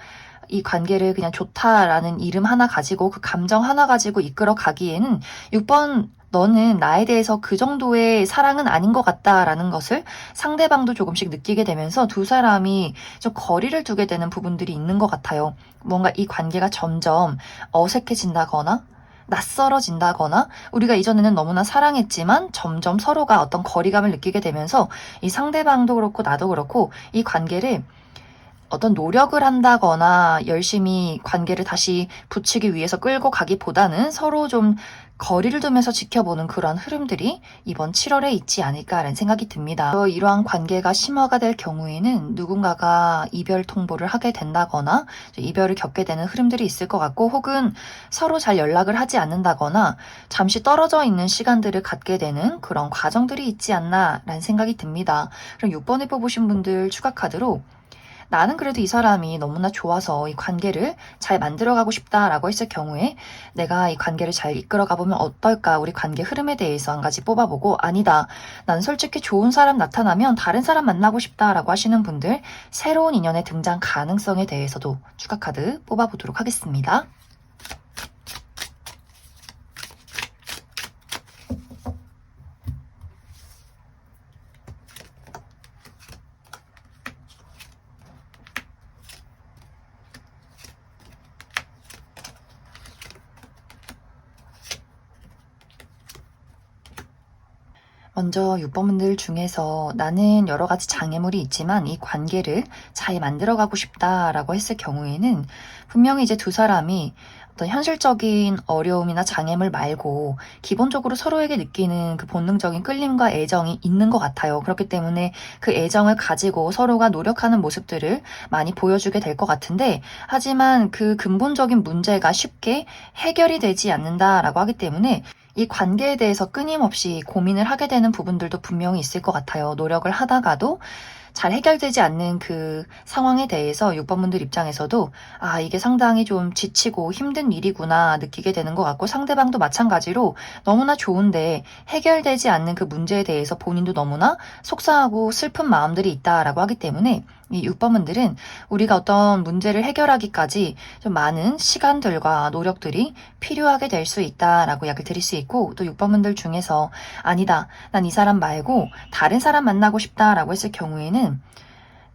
이 관계를 그냥 좋다라는 이름 하나 가지고 그 감정 하나 가지고 이끌어 가기에는 6번 너는 나에 대해서 그 정도의 사랑은 아닌 것 같다라는 것을 상대방도 조금씩 느끼게 되면서 두 사람이 좀 거리를 두게 되는 부분들이 있는 것 같아요. 뭔가 이 관계가 점점 어색해진다거나 낯설어진다거나 우리가 이전에는 너무나 사랑했지만 점점 서로가 어떤 거리감을 느끼게 되면서 이 상대방도 그렇고 나도 그렇고 이 관계를 어떤 노력을 한다거나 열심히 관계를 다시 붙이기 위해서 끌고 가기보다는 서로 좀 거리를 두면서 지켜보는 그런 흐름들이 이번 7월에 있지 않을까라는 생각이 듭니다. 이러한 관계가 심화가 될 경우에는 누군가가 이별 통보를 하게 된다거나 이별을 겪게 되는 흐름들이 있을 것 같고, 혹은 서로 잘 연락을 하지 않는다거나 잠시 떨어져 있는 시간들을 갖게 되는 그런 과정들이 있지 않나라는 생각이 듭니다. 그럼 6번에 뽑으신 분들 추가 카드로 나는 그래도 이 사람이 너무나 좋아서 이 관계를 잘 만들어가고 싶다라고 했을 경우에 내가 이 관계를 잘 이끌어가보면 어떨까, 우리 관계 흐름에 대해서 한 가지 뽑아보고, 아니다, 난 솔직히 좋은 사람 나타나면 다른 사람 만나고 싶다라고 하시는 분들, 새로운 인연의 등장 가능성에 대해서도 추가 카드 뽑아보도록 하겠습니다. 먼저 6번 분들 중에서 나는 여러 가지 장애물이 있지만 이 관계를 잘 만들어가고 싶다라고 했을 경우에는 분명히 이제 두 사람이 어떤 현실적인 어려움이나 장애물 말고 기본적으로 서로에게 느끼는 그 본능적인 끌림과 애정이 있는 것 같아요. 그렇기 때문에 그 애정을 가지고 서로가 노력하는 모습들을 많이 보여주게 될 것 같은데, 하지만 그 근본적인 문제가 쉽게 해결이 되지 않는다라고 하기 때문에 이 관계에 대해서 끊임없이 고민을 하게 되는 부분들도 분명히 있을 것 같아요. 노력을 하다가도 잘 해결되지 않는 그 상황에 대해서 6번 분들 입장에서도 이게 상당히 좀 지치고 힘든 일이구나 느끼게 되는 것 같고, 상대방도 마찬가지로 너무나 좋은데 해결되지 않는 그 문제에 대해서 본인도 너무나 속상하고 슬픈 마음들이 있다라고 하기 때문에 이 6번 분들은 우리가 어떤 문제를 해결하기까지 좀 많은 시간들과 노력들이 필요하게 될 수 있다라고 이야기를 드릴 수 있고, 또 6번 분들 중에서 아니다, 난 이 사람 말고 다른 사람 만나고 싶다라고 했을 경우에는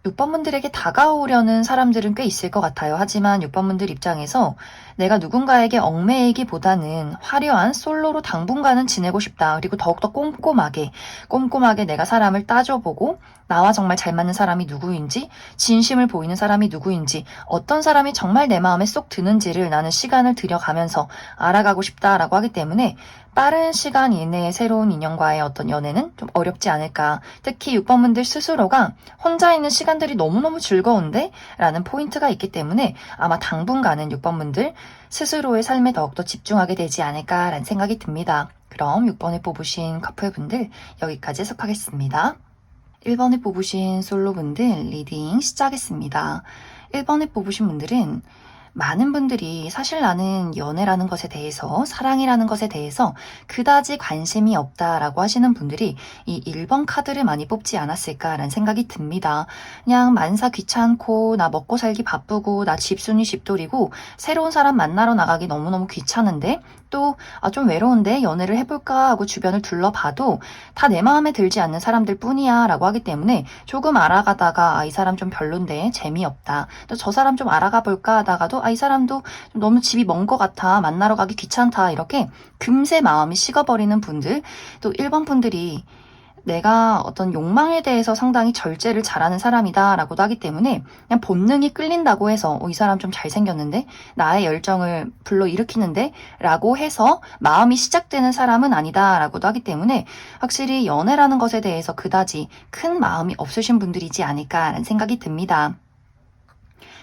6번 분들에게 다가오려는 사람들은 꽤 있을 것 같아요. 하지만 6번 분들 입장에서 내가 누군가에게 얽매이기보다는 화려한 솔로로 당분간은 지내고 싶다. 그리고 더욱더 꼼꼼하게 내가 사람을 따져보고 나와 정말 잘 맞는 사람이 누구인지, 진심을 보이는 사람이 누구인지, 어떤 사람이 정말 내 마음에 쏙 드는지를 나는 시간을 들여가면서 알아가고 싶다라고 하기 때문에 빠른 시간 이내에 새로운 인연과의 어떤 연애는 좀 어렵지 않을까. 특히 6번 분들 스스로가 혼자 있는 시간들이 너무너무 즐거운데? 라는 포인트가 있기 때문에 아마 당분간은 6번 분들 스스로의 삶에 더욱더 집중하게 되지 않을까라는 생각이 듭니다. 그럼 6번에 뽑으신 커플분들 여기까지 해석하겠습니다. 1번에 뽑으신 솔로분들 리딩 시작하겠습니다. 1번에 뽑으신 분들은 많은 분들이 사실 나는 연애라는 것에 대해서, 사랑이라는 것에 대해서 그다지 관심이 없다라고 하시는 분들이 이 1번 카드를 많이 뽑지 않았을까라는 생각이 듭니다. 그냥 만사 귀찮고, 나 먹고 살기 바쁘고, 나 집순이 집돌이고, 새로운 사람 만나러 나가기 너무너무 귀찮은데, 또 좀 외로운데 연애를 해볼까 하고 주변을 둘러봐도 다 내 마음에 들지 않는 사람들 뿐이야 라고 하기 때문에 조금 알아가다가 이 사람 좀 별론데 재미없다, 또 저 사람 좀 알아가 볼까 하다가도 이 사람도 좀 너무 집이 먼 것 같아, 만나러 가기 귀찮다, 이렇게 금세 마음이 식어버리는 분들, 또 1번 분들이 내가 어떤 욕망에 대해서 상당히 절제를 잘하는 사람이다 라고도 하기 때문에 그냥 본능이 끌린다고 해서 이 사람 좀 잘생겼는데, 나의 열정을 불러일으키는데 라고 해서 마음이 시작되는 사람은 아니다 라고도 하기 때문에 확실히 연애라는 것에 대해서 그다지 큰 마음이 없으신 분들이지 않을까라는 생각이 듭니다.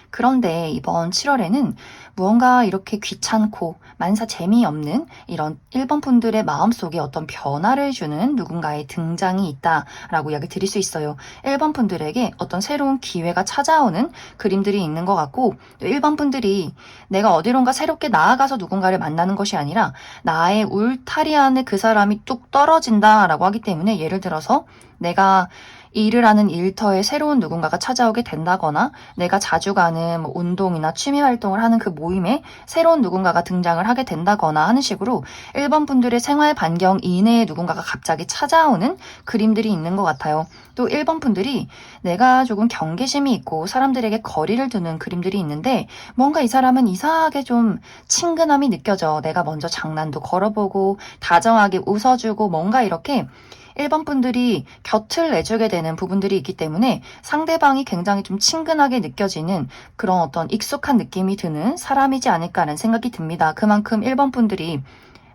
그런데 이번 7월에는 무언가 이렇게 귀찮고 만사 재미없는 이런 1번 분들의 마음속에 어떤 변화를 주는 누군가의 등장이 있다라고 이야기 드릴 수 있어요. 1번 분들에게 어떤 새로운 기회가 찾아오는 그림들이 있는 것 같고, 1번 분들이 내가 어디론가 새롭게 나아가서 누군가를 만나는 것이 아니라 나의 울타리 안에 그 사람이 뚝 떨어진다라고 하기 때문에, 예를 들어서 내가 일을 하는 일터에 새로운 누군가가 찾아오게 된다거나, 내가 자주 가는 운동이나 취미 활동을 하는 그 모임에 새로운 누군가가 등장을 하게 된다거나 하는 식으로 1번 분들의 생활 반경 이내에 누군가가 갑자기 찾아오는 그림들이 있는 것 같아요. 또 1번 분들이 내가 조금 경계심이 있고 사람들에게 거리를 두는 그림들이 있는데, 뭔가 이 사람은 이상하게 좀 친근함이 느껴져. 내가 먼저 장난도 걸어보고 다정하게 웃어주고, 뭔가 이렇게 1번 분들이 곁을 내주게 되는 부분들이 있기 때문에 상대방이 굉장히 좀 친근하게 느껴지는 그런 어떤 익숙한 느낌이 드는 사람이지 않을까라는 생각이 듭니다. 그만큼 1번 분들이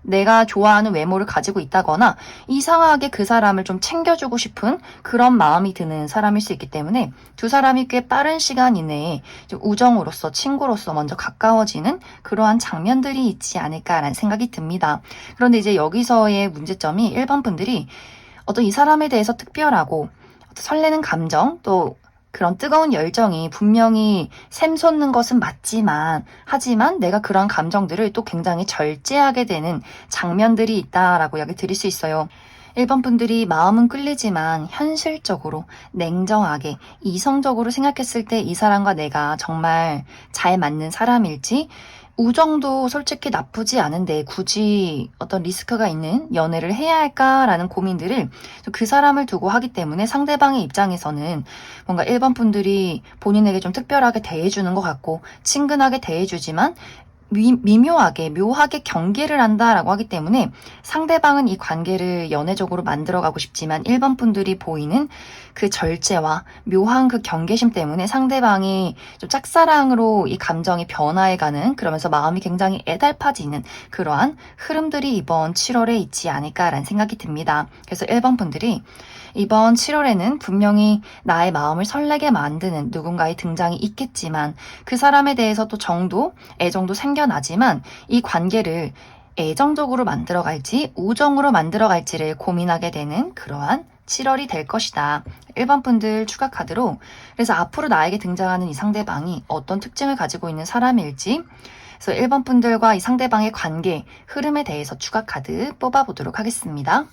내가 좋아하는 외모를 가지고 있다거나 이상하게 그 사람을 좀 챙겨주고 싶은 그런 마음이 드는 사람일 수 있기 때문에 두 사람이 꽤 빠른 시간 이내에 좀 우정으로서 친구로서 먼저 가까워지는 그러한 장면들이 있지 않을까라는 생각이 듭니다. 그런데 이제 여기서의 문제점이 1번 분들이 어떤 이 사람에 대해서 특별하고 설레는 감정 또 그런 뜨거운 열정이 분명히 샘솟는 것은 맞지만 하지만 내가 그런 감정들을 또 굉장히 절제하게 되는 장면들이 있다라고 이야기 드릴 수 있어요. 1번 분들이 마음은 끌리지만 현실적으로 냉정하게 이성적으로 생각했을 때 이 사람과 내가 정말 잘 맞는 사람일지 우정도 솔직히 나쁘지 않은데 굳이 어떤 리스크가 있는 연애를 해야 할까라는 고민들을 그 사람을 두고 하기 때문에 상대방의 입장에서는 뭔가 1번 분들이 본인에게 좀 특별하게 대해주는 것 같고 친근하게 대해주지만 미묘하게 묘하게 경계를 한다라고 하기 때문에 상대방은 이 관계를 연애적으로 만들어가고 싶지만 1번 분들이 보이는 그 절제와 묘한 그 경계심 때문에 상대방이 좀 짝사랑으로 이 감정이 변화해가는 그러면서 마음이 굉장히 애달파지는 그러한 흐름들이 이번 7월에 있지 않을까라는 생각이 듭니다. 그래서 1번 분들이 이번 7월에는 분명히 나의 마음을 설레게 만드는 누군가의 등장이 있겠지만 그 사람에 대해서 또 정도, 애정도 생겨나지만 이 관계를 애정적으로 만들어갈지 우정으로 만들어갈지를 고민하게 되는 그러한 7월이 될 것이다. 1번 분들 추가 카드로 그래서 앞으로 나에게 등장하는 이 상대방이 어떤 특징을 가지고 있는 사람일지 그래서 1번 분들과 이 상대방의 관계 흐름에 대해서 추가 카드 뽑아보도록 하겠습니다.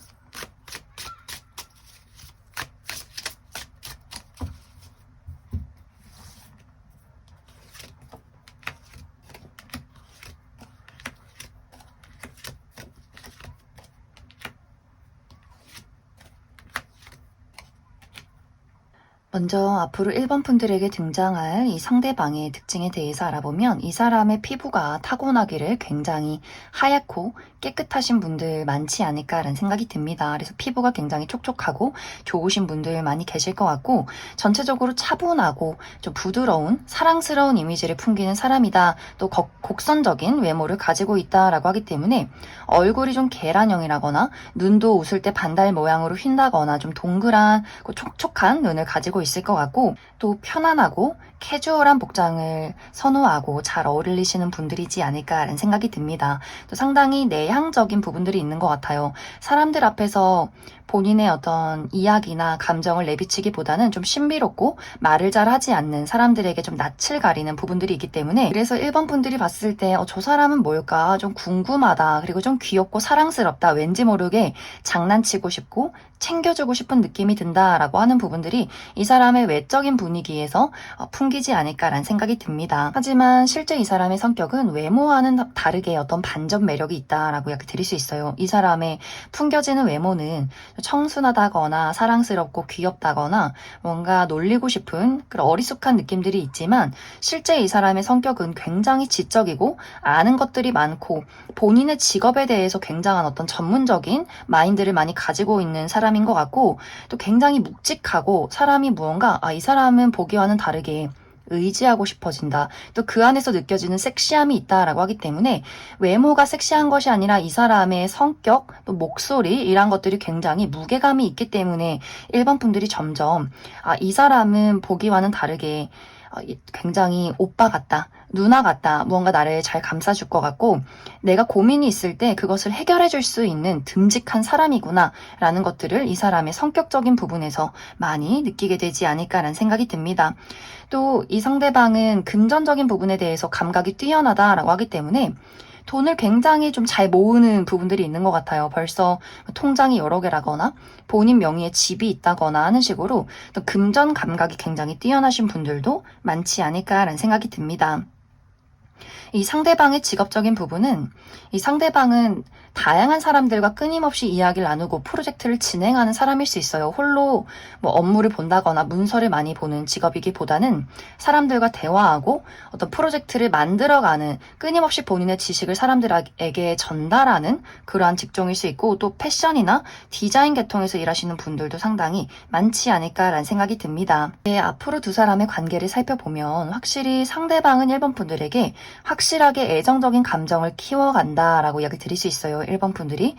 먼저 앞으로 1번 분들에게 등장할 이 상대방의 특징에 대해서 알아보면 이 사람의 피부가 타고나기를 굉장히 하얗고 깨끗하신 분들 많지 않을까라는 생각이 듭니다. 그래서 피부가 굉장히 촉촉하고 좋으신 분들 많이 계실 것 같고 전체적으로 차분하고 좀 부드러운 사랑스러운 이미지를 풍기는 사람이다. 또 곡선적인 외모를 가지고 있다라고 하기 때문에 얼굴이 좀 계란형이라거나 눈도 웃을 때 반달 모양으로 휜다거나 좀 동그란 촉촉한 눈을 가지고 있을 것 같고 또 편안하고 캐주얼한 복장을 선호하고 잘 어울리시는 분들이지 않을까라는 생각이 듭니다. 또 상당히 내향적인 부분들이 있는 것 같아요. 사람들 앞에서 본인의 어떤 이야기나 감정을 내비치기보다는 좀 신비롭고 말을 잘 하지 않는 사람들에게 좀 낯을 가리는 부분들이 있기 때문에 그래서 1번 분들이 봤을 때 저 사람은 뭘까 좀 궁금하다 그리고 좀 귀엽고 사랑스럽다 왠지 모르게 장난치고 싶고 챙겨주고 싶은 느낌이 든다라고 하는 부분들이 이 사람의 외적인 분위기에서 풍기지 않을까라는 생각이 듭니다. 하지만 실제 이 사람의 성격은 외모와는 다르게 어떤 반전 매력이 있다라고 이렇게 드릴 수 있어요. 이 사람의 풍겨지는 외모는 청순하다거나 사랑스럽고 귀엽다거나 뭔가 놀리고 싶은 그런 어리숙한 느낌들이 있지만 실제 이 사람의 성격은 굉장히 지적이고 아는 것들이 많고 본인의 직업에 대해서 굉장한 어떤 전문적인 마인드를 많이 가지고 있는 사람인 것 같고 또 굉장히 묵직하고 사람이 무언가 이 사람은 보기와는 다르게 의지하고 싶어진다. 또 그 안에서 느껴지는 섹시함이 있다라고 하기 때문에 외모가 섹시한 것이 아니라 이 사람의 성격, 또 목소리 이런 것들이 굉장히 무게감이 있기 때문에 1번 분들이 점점 이 사람은 보기와는 다르게 굉장히 오빠 같다. 누나 같다. 무언가 나를 잘 감싸줄 것 같고 내가 고민이 있을 때 그것을 해결해 줄 수 있는 듬직한 사람이구나 라는 것들을 이 사람의 성격적인 부분에서 많이 느끼게 되지 않을까라는 생각이 듭니다. 또 이 상대방은 금전적인 부분에 대해서 감각이 뛰어나다라고 하기 때문에 돈을 굉장히 좀 잘 모으는 부분들이 있는 것 같아요. 벌써 통장이 여러 개라거나 본인 명의의 집이 있다거나 하는 식으로 또 금전 감각이 굉장히 뛰어나신 분들도 많지 않을까라는 생각이 듭니다. 이 상대방의 직업적인 부분은 이 상대방은 다양한 사람들과 끊임없이 이야기를 나누고 프로젝트를 진행하는 사람일 수 있어요. 홀로 뭐 업무를 본다거나 문서를 많이 보는 직업이기보다는 사람들과 대화하고 어떤 프로젝트를 만들어가는, 끊임없이 본인의 지식을 사람들에게 전달하는 그러한 직종일 수 있고, 또 패션이나 디자인 계통에서 일하시는 분들도 상당히 많지 않을까라는 생각이 듭니다. 앞으로 두 사람의 관계를 살펴보면 확실히 상대방은 1번 분들에게 확실하게 애정적인 감정을 키워간다라고 이야기 드릴 수 있어요. 1번 분들이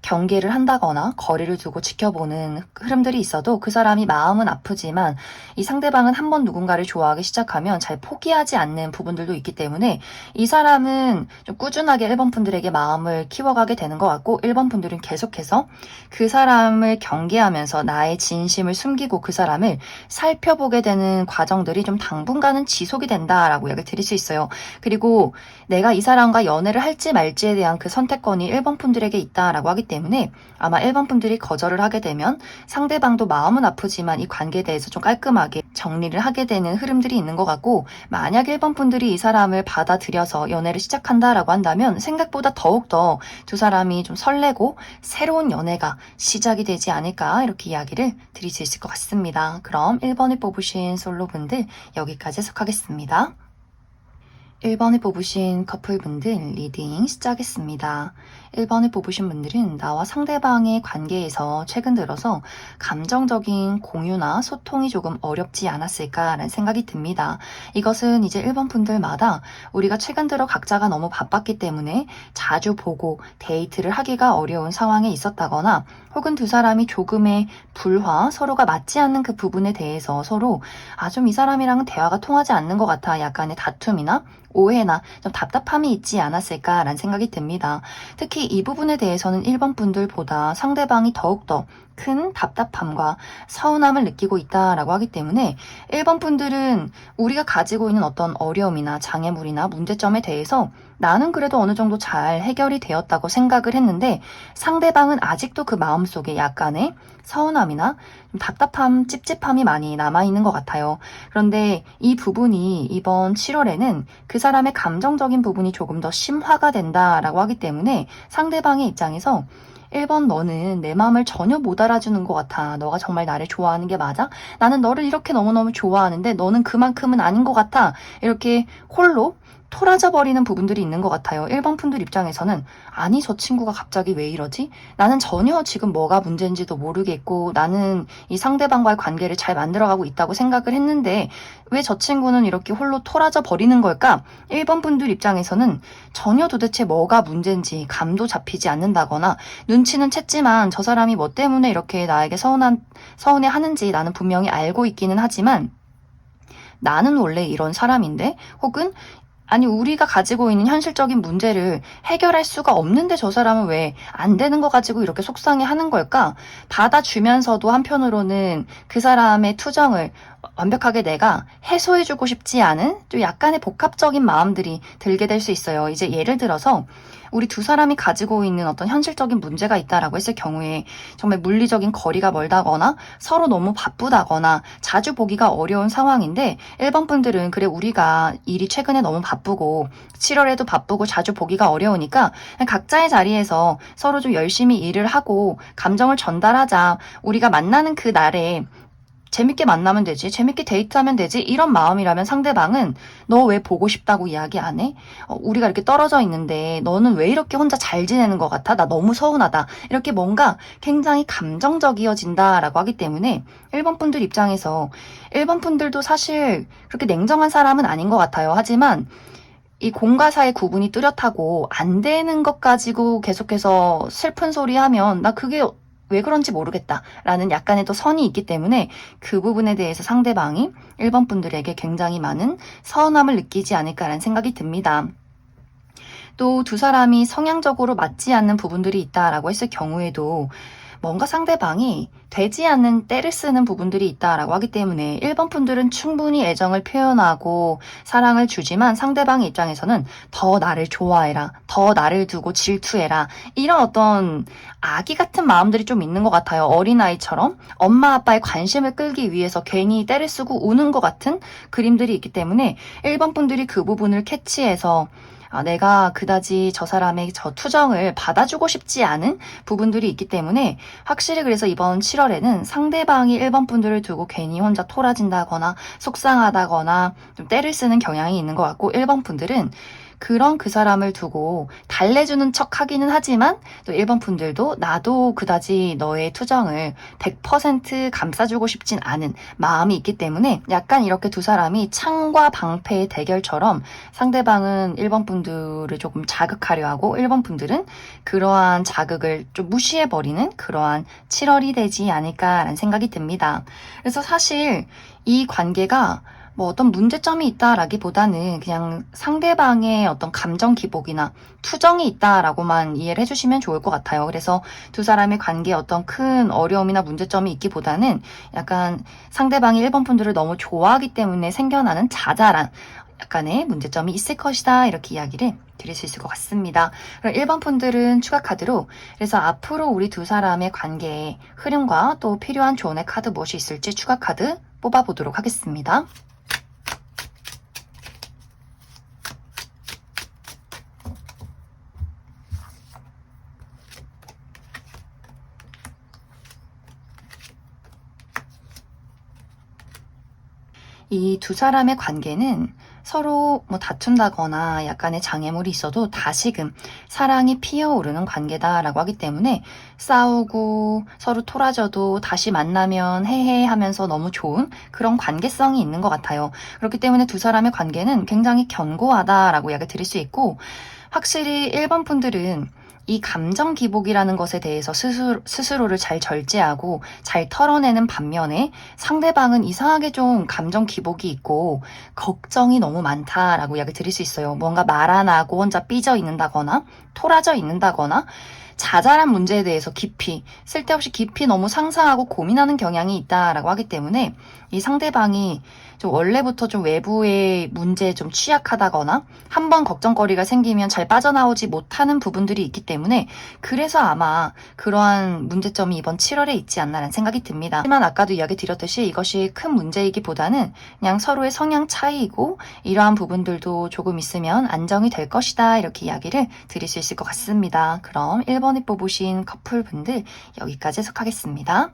경계를 한다거나 거리를 두고 지켜보는 흐름들이 있어도 그 사람이 마음은 아프지만 이 상대방은 한번 누군가를 좋아하기 시작하면 잘 포기하지 않는 부분들도 있기 때문에 이 사람은 좀 꾸준하게 1번 분들에게 마음을 키워가게 되는 것 같고, 1번 분들은 계속해서 그 사람을 경계하면서 나의 진심을 숨기고 그 사람을 살펴보게 되는 과정들이 좀 당분간은 지속이 된다라고 이야기를 드릴 수 있어요. 그리고 내가 이 사람과 연애를 할지 말지에 대한 그 선택권이 1번 분들에게 있다라고 하기 때문에 아마 1번 분들이 거절을 하게 되면 상대방도 마음은 아프지만 이 관계에 대해서 좀 깔끔하게 정리를 하게 되는 흐름들이 있는 것 같고, 만약 1번 분들이 이 사람을 받아들여서 연애를 시작한다라고 한다면 생각보다 더욱더 두 사람이 좀 설레고 새로운 연애가 시작이 되지 않을까, 이렇게 이야기를 드릴 수 있을 것 같습니다. 그럼 1번을 뽑으신 솔로분들 여기까지 해석하겠습니다. 1번을 뽑으신 커플분들 리딩 시작했습니다. 1번을 뽑으신 분들은 나와 상대방의 관계에서 최근 들어서 감정적인 공유나 소통이 조금 어렵지 않았을까라는 생각이 듭니다. 이것은 이제 1번 분들마다 우리가 최근 들어 각자가 너무 바빴기 때문에 자주 보고 데이트를 하기가 어려운 상황에 있었다거나, 혹은 두 사람이 조금의 불화, 서로가 맞지 않는 그 부분에 대해서 서로 좀 이 사람이랑은 대화가 통하지 않는 것 같아, 약간의 다툼이나 오해나 좀 답답함이 있지 않았을까라는 생각이 듭니다. 특히 이 부분에 대해서는 1번 분들보다 상대방이 더욱더 큰 답답함과 서운함을 느끼고 있다라고 하기 때문에 1번 분들은 우리가 가지고 있는 어떤 어려움이나 장애물이나 문제점에 대해서 나는 그래도 어느 정도 잘 해결이 되었다고 생각을 했는데 상대방은 아직도 그 마음속에 약간의 서운함이나 좀 답답함, 찝찝함이 많이 남아있는 것 같아요. 그런데 이 부분이 이번 7월에는 그 사람의 감정적인 부분이 조금 더 심화가 된다라고 하기 때문에 상대방의 입장에서 1번 너는 내 마음을 전혀 못 알아주는 것 같아. 너가 정말 나를 좋아하는 게 맞아? 나는 너를 이렇게 너무너무 좋아하는데 너는 그만큼은 아닌 것 같아. 이렇게 홀로 토라져 버리는 부분들이 있는 것 같아요. 1번 분들 입장에서는 아니 저 친구가 갑자기 왜 이러지? 나는 전혀 지금 뭐가 문제인지도 모르겠고 나는 이 상대방과의 관계를 잘 만들어가고 있다고 생각을 했는데 왜 저 친구는 이렇게 홀로 토라져 버리는 걸까? 1번 분들 입장에서는 전혀 도대체 뭐가 문제인지 감도 잡히지 않는다거나, 눈치는 챘지만 저 사람이 뭐 때문에 이렇게 나에게 서운해 하는지 나는 분명히 알고 있기는 하지만 나는 원래 이런 사람인데, 혹은 아니 우리가 가지고 있는 현실적인 문제를 해결할 수가 없는데 저 사람은 왜 안 되는 거 가지고 이렇게 속상해하는 걸까? 받아주면서도 한편으로는 그 사람의 투정을 완벽하게 내가 해소해주고 싶지 않은 또 약간의 복합적인 마음들이 들게 될 수 있어요. 이제 예를 들어서 우리 두 사람이 가지고 있는 어떤 현실적인 문제가 있다라고 했을 경우에 정말 물리적인 거리가 멀다거나 서로 너무 바쁘다거나 자주 보기가 어려운 상황인데 1번 분들은 그래 우리가 일이 최근에 너무 바쁘고 7월에도 바쁘고 자주 보기가 어려우니까 그냥 각자의 자리에서 서로 좀 열심히 일을 하고 감정을 전달하자. 우리가 만나는 그 날에 재밌게 만나면 되지, 재밌게 데이트하면 되지, 이런 마음이라면 상대방은 너 왜 보고 싶다고 이야기 안 해? 우리가 이렇게 떨어져 있는데 너는 왜 이렇게 혼자 잘 지내는 것 같아? 나 너무 서운하다. 이렇게 뭔가 굉장히 감정적이어진다라고 하기 때문에 1번 분들 입장에서 1번 분들도 사실 그렇게 냉정한 사람은 아닌 것 같아요. 하지만 이 공과 사의 구분이 뚜렷하고 안 되는 것 가지고 계속해서 슬픈 소리 하면 나 그게 왜 그런지 모르겠다 라는 약간의 또 선이 있기 때문에 그 부분에 대해서 상대방이 1번 분들에게 굉장히 많은 서운함을 느끼지 않을까라는 생각이 듭니다. 또 두 사람이 성향적으로 맞지 않는 부분들이 있다라고 했을 경우에도 뭔가 상대방이 되지 않는 때를 쓰는 부분들이 있다라고 하기 때문에 1번 분들은 충분히 애정을 표현하고 사랑을 주지만 상대방 입장에서는 더 나를 좋아해라, 더 나를 두고 질투해라, 이런 어떤 아기 같은 마음들이 좀 있는 것 같아요. 어린아이처럼 엄마 아빠의 관심을 끌기 위해서 괜히 때를 쓰고 우는 것 같은 그림들이 있기 때문에 1번 분들이 그 부분을 캐치해서 내가 그다지 저 사람의 저 투정을 받아주고 싶지 않은 부분들이 있기 때문에 확실히 그래서 이번 7월에는 상대방이 1번 분들을 두고 괜히 혼자 토라진다거나 속상하다거나 좀 때를 쓰는 경향이 있는 것 같고 1번 분들은 그런 그 사람을 두고 달래주는 척 하기는 하지만 또 1번 분들도 나도 그다지 너의 투정을 100% 감싸주고 싶진 않은 마음이 있기 때문에 약간 이렇게 두 사람이 창과 방패의 대결처럼 상대방은 1번 분들을 조금 자극하려 하고 1번 분들은 그러한 자극을 좀 무시해버리는 그러한 7월이 되지 않을까라는 생각이 듭니다. 그래서 사실 이 관계가 뭐 어떤 문제점이 있다라기보다는 그냥 상대방의 어떤 감정 기복이나 투정이 있다라고만 이해를 해주시면 좋을 것 같아요. 그래서 두 사람의 관계에 어떤 큰 어려움이나 문제점이 있기보다는 약간 상대방이 1번 분들을 너무 좋아하기 때문에 생겨나는 자잘한 약간의 문제점이 있을 것이다, 이렇게 이야기를 드릴 수 있을 것 같습니다. 그럼 1번 분들은 추가 카드로 그래서 앞으로 우리 두 사람의 관계의 흐름과 또 필요한 조언의 카드 무엇이 있을지 추가 카드 뽑아보도록 하겠습니다. 이 두 사람의 관계는 서로 뭐 다툰다거나 약간의 장애물이 있어도 다시금 사랑이 피어오르는 관계다라고 하기 때문에 싸우고 서로 토라져도 다시 만나면 헤헤 하면서 너무 좋은 그런 관계성이 있는 것 같아요. 그렇기 때문에 두 사람의 관계는 굉장히 견고하다라고 이야기 드릴 수 있고, 확실히 1번 분들은 이 감정 기복이라는 것에 대해서 스스로를 잘 절제하고 잘 털어내는 반면에 상대방은 이상하게 좀 감정 기복이 있고 걱정이 너무 많다라고 이야기 드릴 수 있어요. 뭔가 말 안 하고 혼자 삐져 있는다거나 토라져 있는다거나 자잘한 문제에 대해서 깊이, 쓸데없이 깊이 너무 상상하고 고민하는 경향이 있다라고 하기 때문에 이 상대방이 좀 원래부터 좀 외부의 문제에 좀 취약하다거나 한번 걱정거리가 생기면 잘 빠져나오지 못하는 부분들이 있기 때문에 그래서 아마 그러한 문제점이 이번 7월에 있지 않나라는 생각이 듭니다. 하지만 아까도 이야기 드렸듯이 이것이 큰 문제이기보다는 그냥 서로의 성향 차이이고 이러한 부분들도 조금 있으면 안정이 될 것이다, 이렇게 이야기를 드릴 수 있을 것 같습니다. 그럼 1번에 뽑으신 커플분들 여기까지 해석하겠습니다.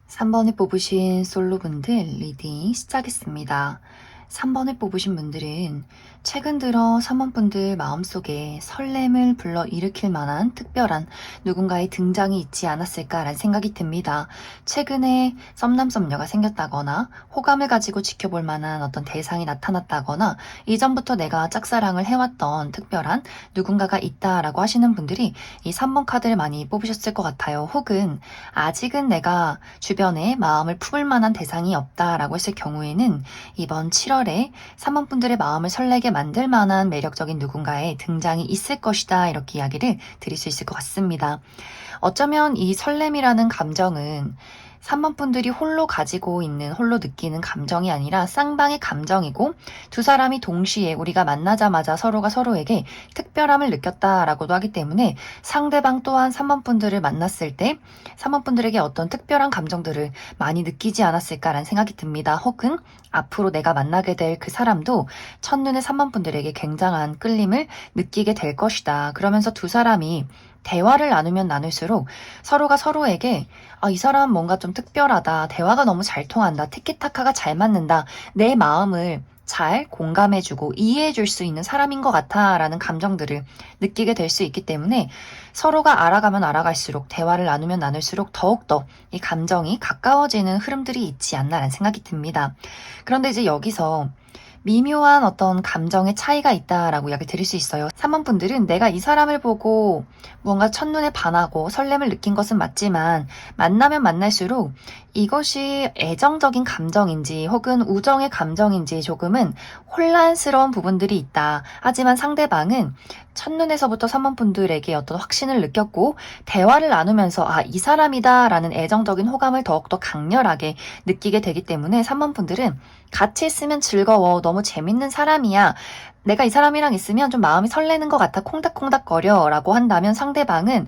3번에 뽑으신 솔로분들 리딩 시작했습니다. 3번을 뽑으신 분들은 최근 들어 3번 분들 마음속에 설렘을 불러일으킬 만한 특별한 누군가의 등장이 있지 않았을까라는 생각이 듭니다. 최근에 썸남썸녀가 생겼다거나 호감을 가지고 지켜볼 만한 어떤 대상이 나타났다거나 이전부터 내가 짝사랑을 해왔던 특별한 누군가가 있다라고 하시는 분들이 이 3번 카드를 많이 뽑으셨을 것 같아요. 혹은 아직은 내가 주변에 마음을 품을 만한 대상이 없다라고 했을 경우에는 이번 7월에 3번 분들의 마음을 설레게 만들 만한 매력적인 누군가의 등장이 있을 것이다, 이렇게 이야기를 드릴 수 있을 것 같습니다. 어쩌면 이 설렘이라는 감정은 3번 분들이 홀로 가지고 있는, 홀로 느끼는 감정이 아니라 쌍방의 감정이고 두 사람이 동시에 우리가 만나자마자 서로가 서로에게 특별함을 느꼈다라고도 하기 때문에 상대방 또한 3번 분들을 만났을 때 3번 분들에게 어떤 특별한 감정들을 많이 느끼지 않았을까라는 생각이 듭니다. 혹은 앞으로 내가 만나게 될 그 사람도 첫눈에 3번 분들에게 굉장한 끌림을 느끼게 될 것이다. 그러면서 두 사람이 대화를 나누면 나눌수록 서로가 서로에게 이 사람 뭔가 좀 특별하다, 대화가 너무 잘 통한다, 티키타카가 잘 맞는다, 내 마음을 잘 공감해주고 이해해줄 수 있는 사람인 것 같아 라는 감정들을 느끼게 될 수 있기 때문에 서로가 알아가면 알아갈수록, 대화를 나누면 나눌수록 더욱더 이 감정이 가까워지는 흐름들이 있지 않나라는 생각이 듭니다. 그런데 이제 여기서 미묘한 어떤 감정의 차이가 있다라고 이야기 드릴 수 있어요. 3번 분들은 내가 이 사람을 보고 무언가 첫눈에 반하고 설렘을 느낀 것은 맞지만 만나면 만날수록 이것이 애정적인 감정인지 혹은 우정의 감정인지 조금은 혼란스러운 부분들이 있다. 하지만 상대방은 첫눈에서부터 3번 분들에게 어떤 확신을 느꼈고 대화를 나누면서 이 사람이다 라는 애정적인 호감을 더욱더 강렬하게 느끼게 되기 때문에 3번 분들은 같이 있으면 즐거워. 너무 재밌는 사람이야. 내가 이 사람이랑 있으면 좀 마음이 설레는 것 같아. 콩닥콩닥거려. 라고 한다면 상대방은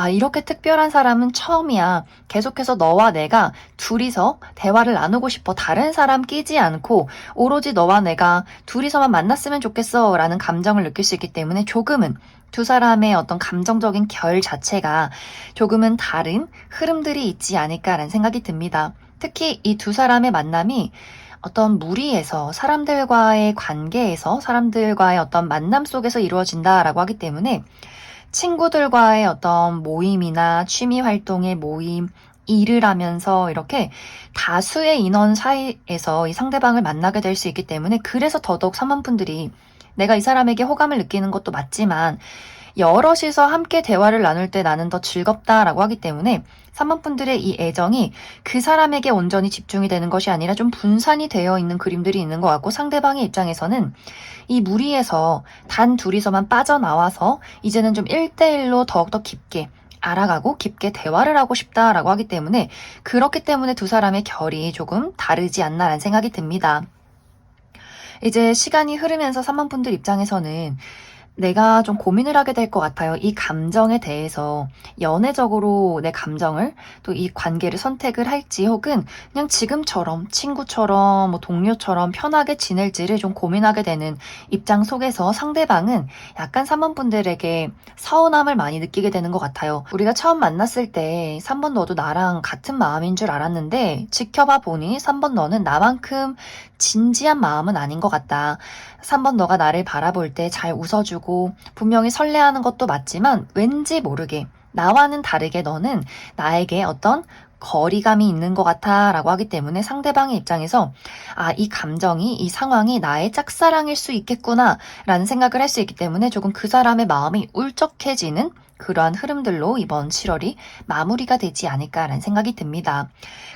이렇게 특별한 사람은 처음이야. 계속해서 너와 내가 둘이서 대화를 나누고 싶어. 다른 사람 끼지 않고 오로지 너와 내가 둘이서만 만났으면 좋겠어. 라는 감정을 느낄 수 있기 때문에 조금은 두 사람의 어떤 감정적인 결 자체가 조금은 다른 흐름들이 있지 않을까라는 생각이 듭니다. 특히 이 두 사람의 만남이 어떤 무리에서 사람들과의 관계에서 사람들과의 어떤 만남 속에서 이루어진다라고 하기 때문에 친구들과의 어떤 모임이나 취미 활동의 모임, 일을 하면서 이렇게 다수의 인원 사이에서 이 상대방을 만나게 될 수 있기 때문에 그래서 더더욱 3번 분들이 내가 이 사람에게 호감을 느끼는 것도 맞지만 여럿이서 함께 대화를 나눌 때 나는 더 즐겁다라고 하기 때문에 3번 분들의 이 애정이 그 사람에게 온전히 집중이 되는 것이 아니라 좀 분산이 되어 있는 그림들이 있는 것 같고 상대방의 입장에서는 이 무리에서 단 둘이서만 빠져나와서 이제는 좀 1대1로 더욱더 깊게 알아가고 깊게 대화를 하고 싶다라고 하기 때문에 그렇기 때문에 두 사람의 결이 조금 다르지 않나라는 생각이 듭니다. 이제 시간이 흐르면서 3번 분들 입장에서는 내가 좀 고민을 하게 될 것 같아요. 이 감정에 대해서 연애적으로 내 감정을 또 이 관계를 선택을 할지 혹은 그냥 지금처럼 친구처럼 뭐 동료처럼 편하게 지낼지를 좀 고민하게 되는 입장 속에서 상대방은 약간 3번 분들에게 서운함을 많이 느끼게 되는 것 같아요. 우리가 처음 만났을 때 3번 너도 나랑 같은 마음인 줄 알았는데 지켜봐 보니 3번 너는 나만큼 진지한 마음은 아닌 것 같다. 3번 너가 나를 바라볼 때 잘 웃어주고 분명히 설레하는 것도 맞지만 왠지 모르게 나와는 다르게 너는 나에게 어떤 거리감이 있는 것 같아 라고 하기 때문에 상대방의 입장에서 이 감정이 이 상황이 나의 짝사랑일 수 있겠구나 라는 생각을 할 수 있기 때문에 조금 그 사람의 마음이 울적해지는 그러한 흐름들로 이번 7월이 마무리가 되지 않을까라는 생각이 듭니다.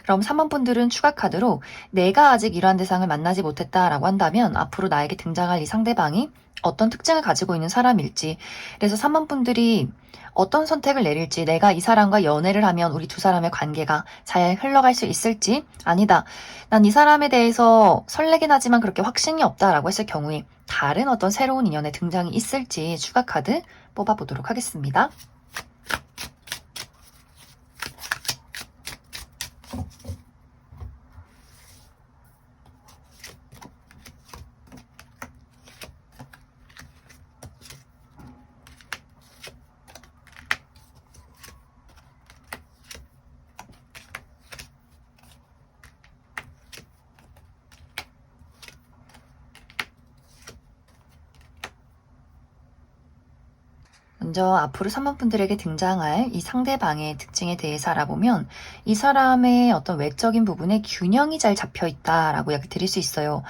그럼 3번 분들은 추가 카드로 내가 아직 이러한 대상을 만나지 못했다라고 한다면 앞으로 나에게 등장할 이 상대방이 어떤 특징을 가지고 있는 사람일지 그래서 3번 분들이 어떤 선택을 내릴지 내가 이 사람과 연애를 하면 우리 두 사람의 관계가 잘 흘러갈 수 있을지 아니다. 난 이 사람에 대해서 설레긴 하지만 그렇게 확신이 없다라고 했을 경우에 다른 어떤 새로운 인연의 등장이 있을지 추가 카드 뽑아보도록 하겠습니다. 먼저 앞으로 3번 분들에게 등장할 이 상대방의 특징에 대해서 알아보면 이 사람의 어떤 외적인 부분에 균형이 잘 잡혀 있다라고 이야기 드릴 수 있어요.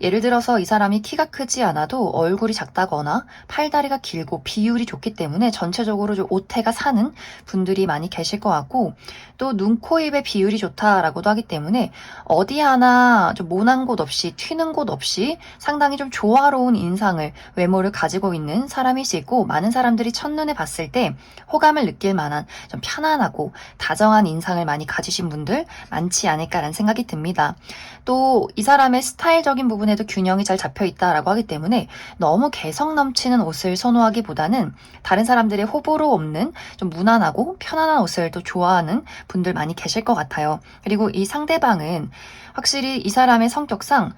예를 들어서 이 사람이 키가 크지 않아도 얼굴이 작다거나 팔다리가 길고 비율이 좋기 때문에 전체적으로 좀 오태가 사는 분들이 많이 계실 것 같고 또 눈, 코, 입의 비율이 좋다라고도 하기 때문에 어디 하나 좀 모난 곳 없이 튀는 곳 없이 상당히 좀 조화로운 인상을 외모를 가지고 있는 사람일 수 있고 많은 사람들이 첫눈에 봤을 때 호감을 느낄 만한 좀 편안하고 다정한 인상을 많이 가지신 분들 많지 않을까라는 생각이 듭니다. 또 이 사람의 스타일적인 부분에도 균형이 잘 잡혀 있다라고 하기 때문에 너무 개성 넘치는 옷을 선호하기보다는 다른 사람들의 호불호 없는 좀 무난하고 편안한 옷을 또 좋아하는 분들 많이 계실 것 같아요. 그리고 이 상대방은 확실히 이 사람의 성격상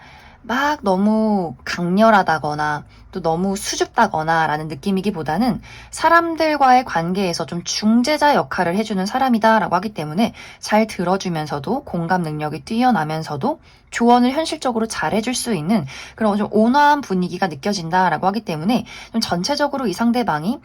막 너무 강렬하다거나 또 너무 수줍다거나 라는 느낌이기보다는 사람들과의 관계에서 좀 중재자 역할을 해주는 사람이다 라고 하기 때문에 잘 들어주면서도 공감 능력이 뛰어나면서도 조언을 현실적으로 잘 해줄 수 있는 그런 좀 온화한 분위기가 느껴진다 라고 하기 때문에 좀 전체적으로 이 상대방이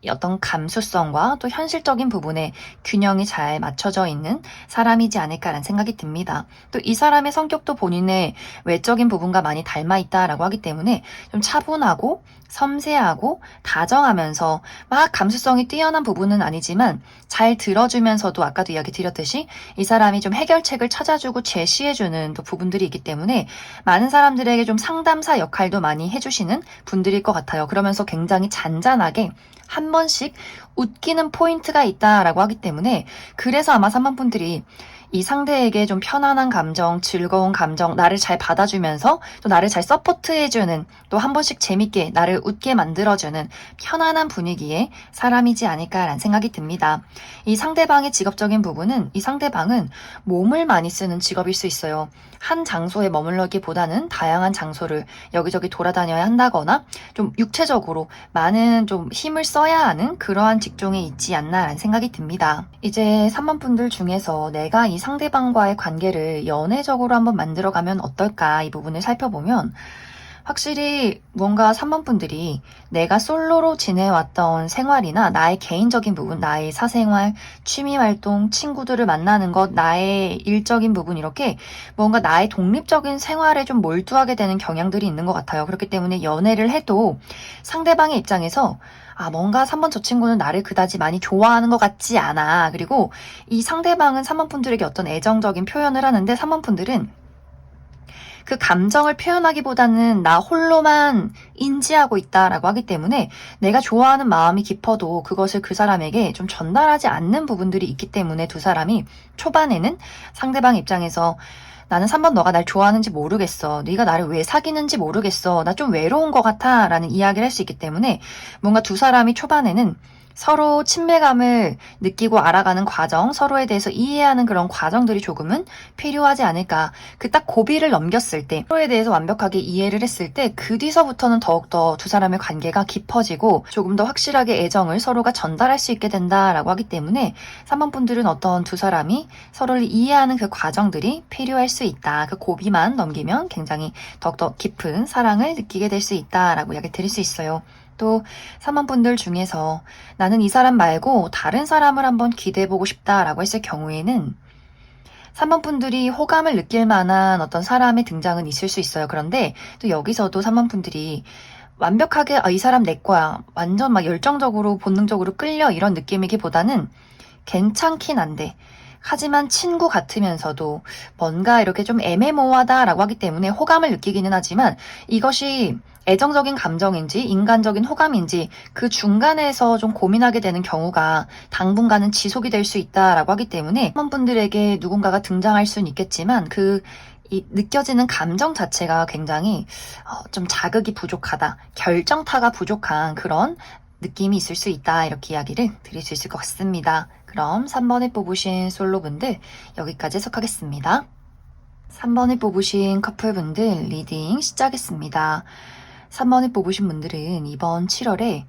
어떤 감수성과 또 현실적인 부분에 균형이 잘 맞춰져 있는 사람이지 않을까라는 생각이 듭니다. 또 이 사람의 성격도 본인의 외적인 부분과 많이 닮아 있다라고 하기 때문에 좀 차분하고 섬세하고 다정하면서 막 감수성이 뛰어난 부분은 아니지만 잘 들어주면서도 아까도 이야기 드렸듯이 이 사람이 좀 해결책을 찾아주고 제시해주는 또 부분들이 있기 때문에 많은 사람들에게 좀 상담사 역할도 많이 해주시는 분들일 것 같아요. 그러면서 굉장히 잔잔하게 한 번씩 웃기는 포인트가 있다라고 하기 때문에 그래서 아마 3번 분들이 이 상대에게 좀 편안한 감정, 즐거운 감정, 나를 잘 받아주면서 또 나를 잘 서포트해주는 또 한 번씩 재밌게 나를 웃게 만들어주는 편안한 분위기의 사람이지 않을까라는 생각이 듭니다. 이 상대방의 직업적인 부분은 이 상대방은 몸을 많이 쓰는 직업일 수 있어요. 한 장소에 머물러기보다는 다양한 장소를 여기저기 돌아다녀야 한다거나 좀 육체적으로 많은 좀 힘을 써야 하는 그러한 직종에 있지 않나라는 생각이 듭니다. 이제 3번 분들 중에서 내가 이 상대방과의 관계를 연애적으로 한번 만들어가면 어떨까 이 부분을 살펴보면 확실히 뭔가 3번 분들이 내가 솔로로 지내왔던 생활이나 나의 개인적인 부분, 나의 사생활, 취미활동, 친구들을 만나는 것, 나의 일적인 부분 이렇게 뭔가 나의 독립적인 생활에 좀 몰두하게 되는 경향들이 있는 것 같아요. 그렇기 때문에 연애를 해도 상대방의 입장에서 뭔가 3번 저 친구는 나를 그다지 많이 좋아하는 것 같지 않아. 그리고 이 상대방은 3번 분들에게 어떤 애정적인 표현을 하는데 3번 분들은 그 감정을 표현하기보다는 나 홀로만 인지하고 있다라고 하기 때문에 내가 좋아하는 마음이 깊어도 그것을 그 사람에게 좀 전달하지 않는 부분들이 있기 때문에 두 사람이 초반에는 상대방 입장에서 나는 3번 너가 날 좋아하는지 모르겠어. 네가 나를 왜 사귀는지 모르겠어. 나 좀 외로운 것 같아. 라는 이야기를 할 수 있기 때문에 뭔가 두 사람이 초반에는 서로 친밀감을 느끼고 알아가는 과정, 서로에 대해서 이해하는 그런 과정들이 조금은 필요하지 않을까. 그 딱 고비를 넘겼을 때, 서로에 대해서 완벽하게 이해를 했을 때, 그 뒤서부터는 더욱더 두 사람의 관계가 깊어지고 조금 더 확실하게 애정을 서로가 전달할 수 있게 된다라고 하기 때문에 3번 분들은 어떤 두 사람이 서로를 이해하는 그 과정들이 필요할 수 있다. 그 고비만 넘기면 굉장히 더욱더 깊은 사랑을 느끼게 될 수 있다라고 이야기 드릴 수 있어요. 또 3번 분들 중에서 나는 이 사람 말고 다른 사람을 한번 기대해보고 싶다라고 했을 경우에는 3번 분들이 호감을 느낄 만한 어떤 사람의 등장은 있을 수 있어요. 그런데 또 여기서도 3번 분들이 완벽하게 이 사람 내 거야. 완전 막 열정적으로 본능적으로 끌려 이런 느낌이기보다는 괜찮긴 한데 하지만 친구 같으면서도 뭔가 이렇게 좀 애매모호하다라고 하기 때문에 호감을 느끼기는 하지만 이것이 애정적인 감정인지 인간적인 호감인지 그 중간에서 좀 고민하게 되는 경우가 당분간은 지속이 될 수 있다라고 하기 때문에 분들에게 누군가가 등장할 수는 있겠지만 이 느껴지는 감정 자체가 굉장히 좀 자극이 부족하다, 결정타가 부족한 그런 느낌이 있을 수 있다 이렇게 이야기를 드릴 수 있을 것 같습니다. 그럼 3번에 뽑으신 솔로분들 여기까지 해석하겠습니다. 3번에 뽑으신 커플분들 리딩 시작했습니다. 3번에 뽑으신 분들은 이번 7월에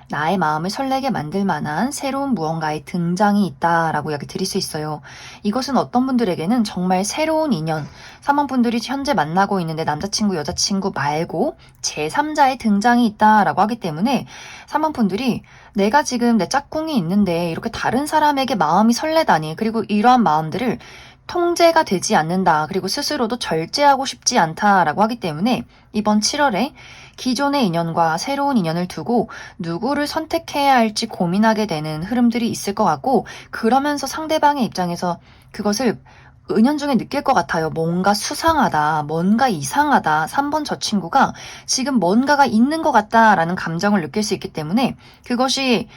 나의 마음을 설레게 만들 만한 새로운 무언가의 등장이 있다라고 이야기 드릴 수 있어요. 이것은 어떤 분들에게는 정말 새로운 인연, 3번 분들이 현재 만나고 있는데 남자친구, 여자친구 말고 제3자의 등장이 있다라고 하기 때문에 3번 분들이 내가 지금 내 짝꿍이 있는데 이렇게 다른 사람에게 마음이 설레다니, 그리고 이러한 마음들을 통제가 되지 않는다. 그리고 스스로도 절제하고 싶지 않다라고 하기 때문에 이번 7월에 기존의 인연과 새로운 인연을 두고 누구를 선택해야 할지 고민하게 되는 흐름들이 있을 것 같고, 그러면서 상대방의 입장에서 그것을 은연중에 느낄 것 같아요. 뭔가 수상하다, 뭔가 이상하다, 3번 저 친구가 지금 뭔가가 있는 것 같다라는 감정을 느낄 수 있기 때문에 그것이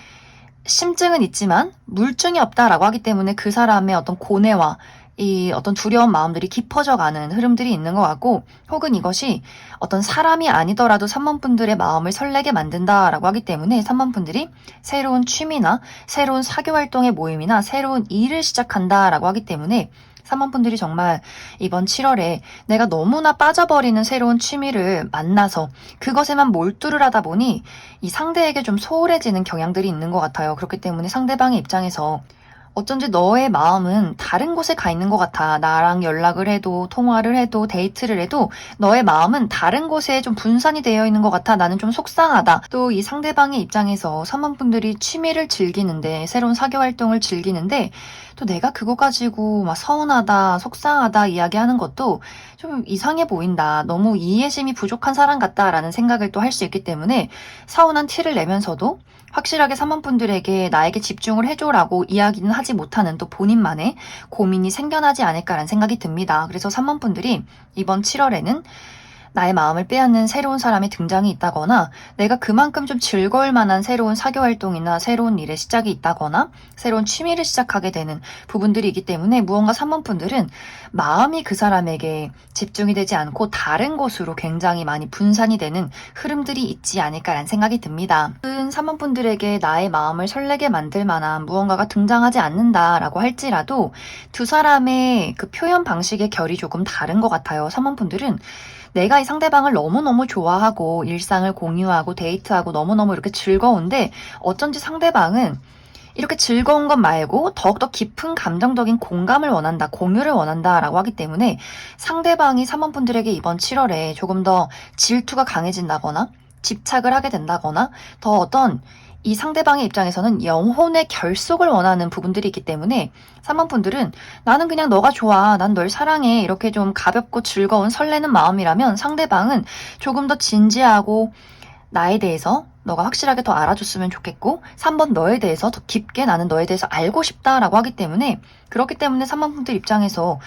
심증은 있지만 물증이 없다라고 하기 때문에 그 사람의 어떤 고뇌와 이 어떤 두려운 마음들이 깊어져가는 흐름들이 있는 것 같고, 혹은 이것이 어떤 사람이 아니더라도 3번 분들의 마음을 설레게 만든다라고 하기 때문에 3번 분들이 새로운 취미나 새로운 사교 활동의 모임이나 새로운 일을 시작한다라고 하기 때문에 3번 분들이 정말 이번 7월에 내가 너무나 빠져버리는 새로운 취미를 만나서 그것에만 몰두를 하다 보니 이 상대에게 좀 소홀해지는 경향들이 있는 것 같아요. 그렇기 때문에 상대방의 입장에서 어쩐지 너의 마음은 다른 곳에 가 있는 것 같아. 나랑 연락을 해도, 통화를 해도, 데이트를 해도 너의 마음은 다른 곳에 좀 분산이 되어 있는 것 같아. 나는 좀 속상하다. 또 이 상대방의 입장에서 사모분들이 취미를 즐기는데, 새로운 사교 활동을 즐기는데, 또 내가 그거 가지고 막 서운하다, 속상하다 이야기하는 것도 좀 이상해 보인다. 너무 이해심이 부족한 사람 같다라는 생각을 또 할 수 있기 때문에 서운한 티를 내면서도 확실하게 사모분들에게 나에게 집중을 해줘라고 이야기는 하지 못하는 또 본인만의 고민이 생겨나지 않을까라는 생각이 듭니다. 그래서 사모분들이 이번 7월에는 나의 마음을 빼앗는 새로운 사람의 등장이 있다거나 내가 그만큼 좀 즐거울 만한 새로운 사교 활동이나 새로운 일의 시작이 있다거나 새로운 취미를 시작하게 되는 부분들이 기 때문에 무언가 3번분들은 마음이 그 사람에게 집중이 되지 않고 다른 곳으로 굉장히 많이 분산이 되는 흐름들이 있지 않을까라는 생각이 듭니다. 큰 3번분들에게 나의 마음을 설레게 만들 만한 무언가가 등장하지 않는다라고 할지라도 두 사람의 그 표현 방식의 결이 조금 다른 것 같아요. 3번분들은 내가 이 상대방을 너무너무 좋아하고 일상을 공유하고 데이트하고 너무너무 이렇게 즐거운데 어쩐지 상대방은 이렇게 즐거운 것 말고 더욱더 깊은 감정적인 공감을 원한다, 공유를 원한다라고 하기 때문에 상대방이 3번분들에게 이번 7월에 조금 더 질투가 강해진다거나 집착을 하게 된다거나 더 어떤 이 상대방의 입장에서는 영혼의 결속을 원하는 부분들이 있기 때문에 3번분들은 나는 그냥 너가 좋아, 난 널 사랑해 이렇게 좀 가볍고 즐거운 설레는 마음이라면 상대방은 조금 더 진지하고 나에 대해서 너가 확실하게 더 알아줬으면 좋겠고 3번 너에 대해서 더 깊게 나는 너에 대해서 알고 싶다라고 하기 때문에 그렇기 때문에 3번분들 입장에서